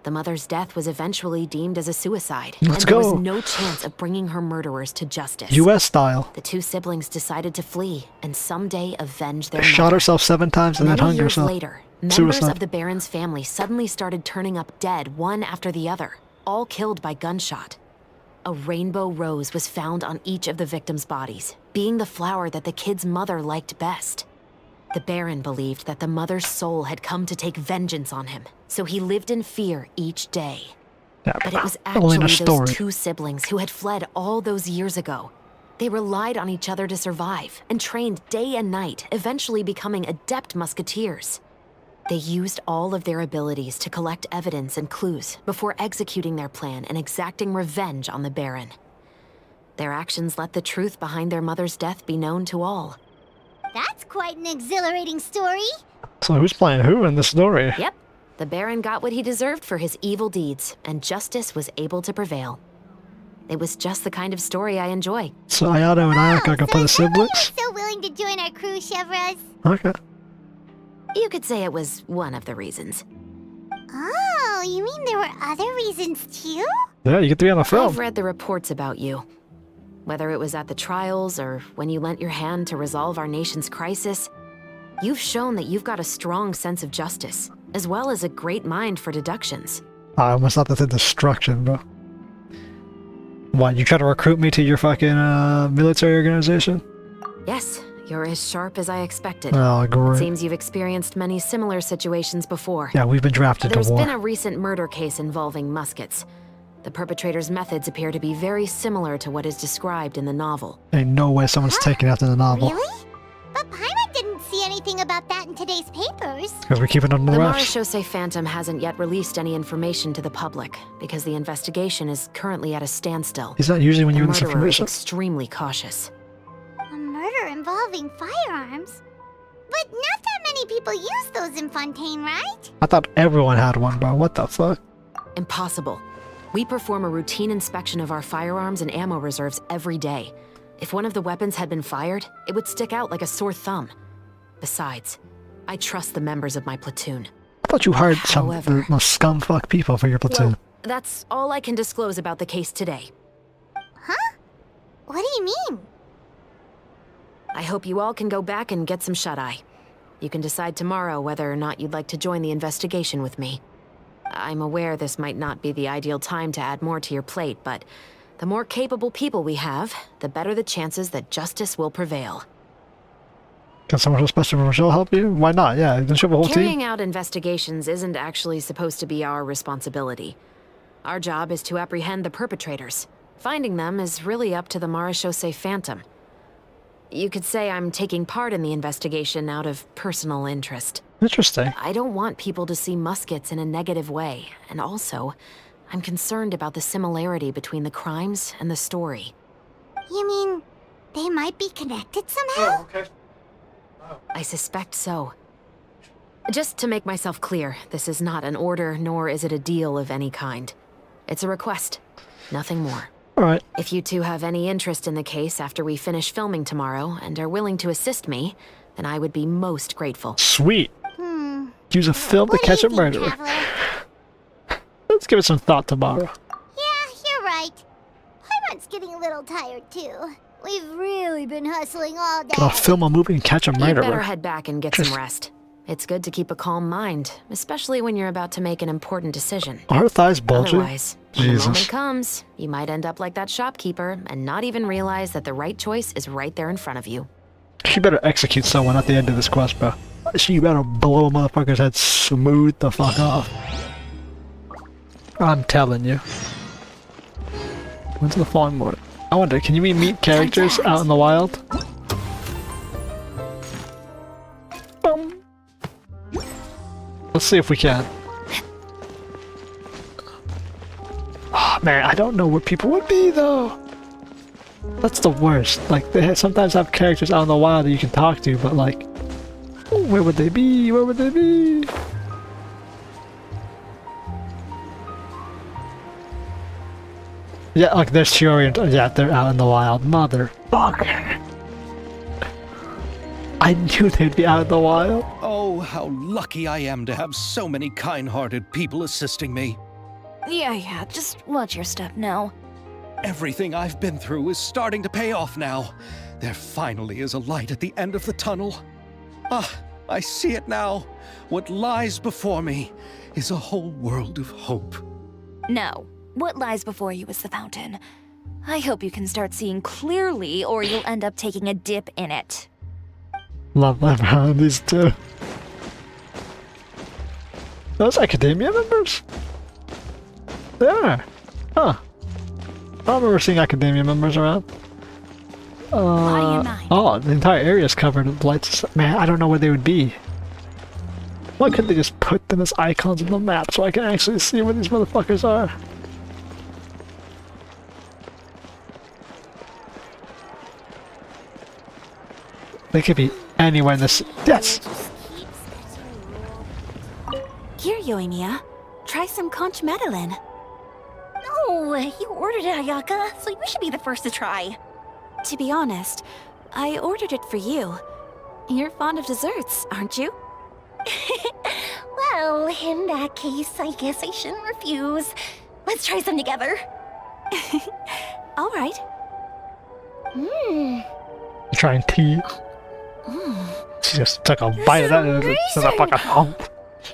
The mother's death was eventually deemed as a suicide, Let's and there go. was no chance of bringing her murderers to justice. US style. The two siblings decided to flee and someday avenge their Shot mother. herself 7 times and then Many hung years herself. later, members Suicide. of the Baron's family suddenly started turning up dead one after the other, all killed by gunshot. A rainbow rose was found on each of the victims' bodies, being the flower that the kid's mother liked best. The Baron believed that the mother's soul had come to take vengeance on him, so he lived in fear each day. Yeah, But it was only in a actually story. those two siblings who had fled all those years ago. They relied on each other to survive and trained day and night, eventually becoming adept musketeers. They used all of their abilities to collect evidence and clues before executing their plan and exacting revenge on the Baron. Their actions let the truth behind their mother's death be known to all. That's quite an exhilarating story. So who's playing who in this story? Yep, the Baron got what he deserved for his evil deeds, and justice was able to prevail. It was just the kind of story I enjoy. So Ayato and Ayaka can play the siblings? So willing to join our crew, Chevras. Okay. You could say it was one of the reasons. Oh, you mean there were other reasons too? Yeah, you get to be on a film. I've read the reports about you. Whether it was at the trials or when you lent your hand to resolve our nation's crisis, you've shown that you've got a strong sense of justice, as well as a great mind for deductions. I almost thought that said destruction, bro. What, you try to recruit me to your fucking military organization? Yes, you're as sharp as I expected. Oh, great. Seems you've experienced many similar situations before. Yeah, we've been drafted to There's war. been a recent murder case involving muskets. The perpetrator's methods appear to be very similar to what is described in the novel. Ain't no way someone's taking after the novel. Really? But Paimon didn't see anything about that in today's papers. Because we keep it under The wraps. Marechaussee Phantom hasn't yet released any information to the public because the investigation is currently at a standstill. Is that usually when you The get this murderer is information? extremely cautious. A murder involving firearms? But not that many people use those in Fontaine, right? I thought everyone had one, bro. What the fuck? Impossible. We perform a routine inspection of our firearms and ammo reserves every day. If one of the weapons had been fired, it would stick out like a sore thumb. Besides, I trust the members of my platoon. I thought you hired some of However- the most scumfuck people for your platoon. Well, that's all I can disclose about the case today. Huh? What do you mean? I hope you all can go back and get some shut-eye. You can decide tomorrow whether or not you'd like to join the investigation with me. I'm aware this might not be the ideal time to add more to your plate, but the more capable people we have, the better the chances that justice will prevail. Can someone who's special from Michelle help you? Why not? Yeah, don't you have a whole Carrying team? out investigations isn't actually supposed to be our responsibility. Our job is to apprehend the perpetrators. Finding them is really up to the Marechaussee Phantom. You could say I'm taking part in the investigation out of personal interest. Interesting. I don't want people to see muskets in a negative way, and also, I'm concerned about the similarity between the crimes and the story. You mean they might be connected somehow? Okay. I suspect so. Just to make myself clear, this is not an order, nor is it a deal of any kind. It's a request, nothing more. Alright. If you two have any interest in the case after we finish filming tomorrow and are willing to assist me, then I would be most grateful. Sweet. Use a film to catch a murderer. Let's give it some thought tomorrow. Yeah, you're right. Paimon's getting a little tired too. We've really been hustling all day. Gonna film a movie and catch a You'd better murderer. head back and get some rest. It's good to keep a calm mind, especially when you're about to make an important decision. Are her thighs bulging? Otherwise, when the moment Jesus. comes, you might end up like that shopkeeper and not even realize that the right choice is right there in front of you. She better execute someone at the end of this quest, bro. She better blow a motherfucker's head smooth the fuck off. I'm telling you. When's the following morning? I wonder, can you meet characters out in the wild? Boom. Let's see if we can. Oh man, I don't know where people would be though. That's the worst. Like, they sometimes have characters out in the wild that you can talk to, but like, where would they be? Where would they be? Yeah, like there's Shiori and yeah, they're out in the wild. Motherfucker. I knew they'd be out in the wild. Oh, how lucky I am to have so many kind-hearted people assisting me. Yeah, just watch your step now. Everything I've been through is starting to pay off now. There finally is a light at the end of the tunnel. Ah, I see it now. What lies before me is a whole world of hope. No, what lies before you is the fountain. I hope you can start seeing clearly, or you'll end up taking a dip in it. Love that behind these two. Those academia members? They are. Huh. I don't remember seeing academia members around. Oh, the entire area is covered with lights. Man, I don't know where they would be. Why couldn't they just put them as icons on the map so I can actually see where these motherfuckers are? They could be anywhere in this. Yes! Here, Yoimiya. Try some conch metalin. No, you ordered it, Ayaka, so you should be the first to try. To be honest, I ordered it for you. You're fond of desserts, aren't you? Well, in that case, I guess I shouldn't refuse. Let's try some together. All right. Trying tea. She just took a bite of that and it's a fucking hump.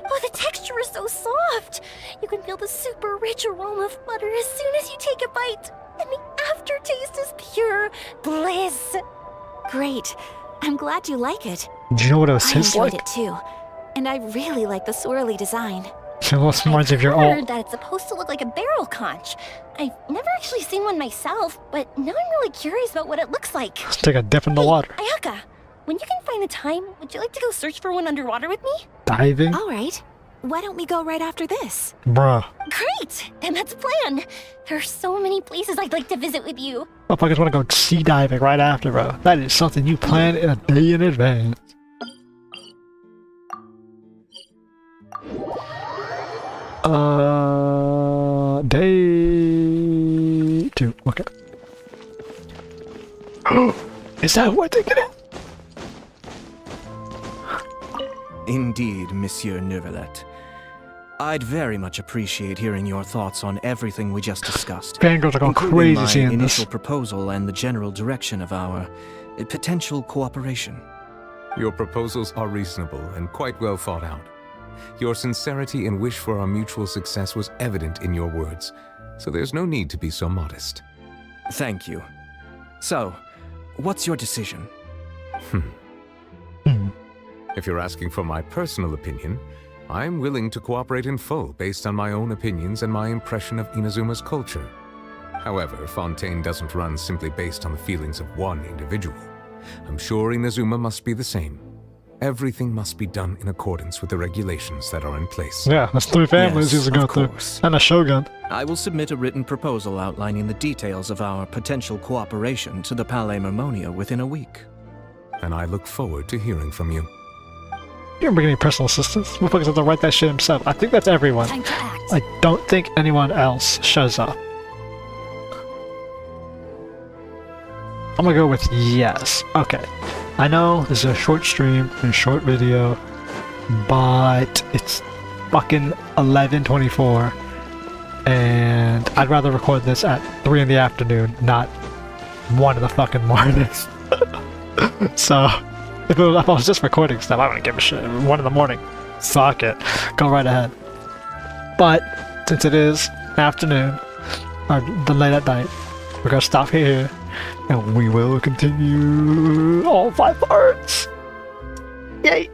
Oh, the texture is so soft. You can feel the super rich aroma of butter as soon as you take a bite. And the aftertaste is pure bliss. Great. I'm glad you like it. Do you know what it was I tastes enjoyed like? it too. And I really like the swirly design. It almost reminds me of your I old. heard that it's supposed to look like a barrel conch. I've never actually seen one myself, but now I'm really curious about what it looks like. Let's take a dip in the water. Ayaka, when you can find the time, would you like to go search for one underwater with me? Diving? All right. Why don't we go right after this? Bruh. Great! Then that's a plan. There are so many places I'd like to visit with you. Motherfuckers want to go sea diving right after, bro. That is something you plan a day in advance. Day 2. Okay. Is that what they get in? Indeed, Monsieur Neuvillette. I'd very much appreciate hearing your thoughts on everything we just discussed. Fangirls are going including crazy my seeing initial this. proposal and the general direction of our potential cooperation. Your proposals are reasonable and quite well thought out. Your sincerity and wish for our mutual success was evident in your words, so there's no need to be so modest. Thank you. So, what's your decision? If you're asking for my personal opinion, I'm willing to cooperate in full based on my own opinions and my impression of Inazuma's culture. However, Fontaine doesn't run simply based on the feelings of one individual. I'm sure Inazuma must be the same. Everything must be done in accordance with the regulations that are in place. Yeah, that's 3 families Yes, he's going of through. course. And a shogun. I will submit a written proposal outlining the details of our potential cooperation to the Palais Mermonia within a week. And I look forward to hearing from you. You don't bring any personal assistants. Motherfuckers have to write that shit himself. I think that's everyone. Time to act. I don't think anyone else shows up. I'm gonna go with yes. Okay. I know this is a short stream and a short video, but it's fucking 11:24, and I'd rather record this at 3 in the afternoon, not 1 in the fucking morning. So, if I was just recording stuff, I wouldn't give a shit. 1 in the morning, fuck it, go right ahead. But since it is afternoon, or the late at night, we're gonna stop here, and we will continue all 5 parts. Yay!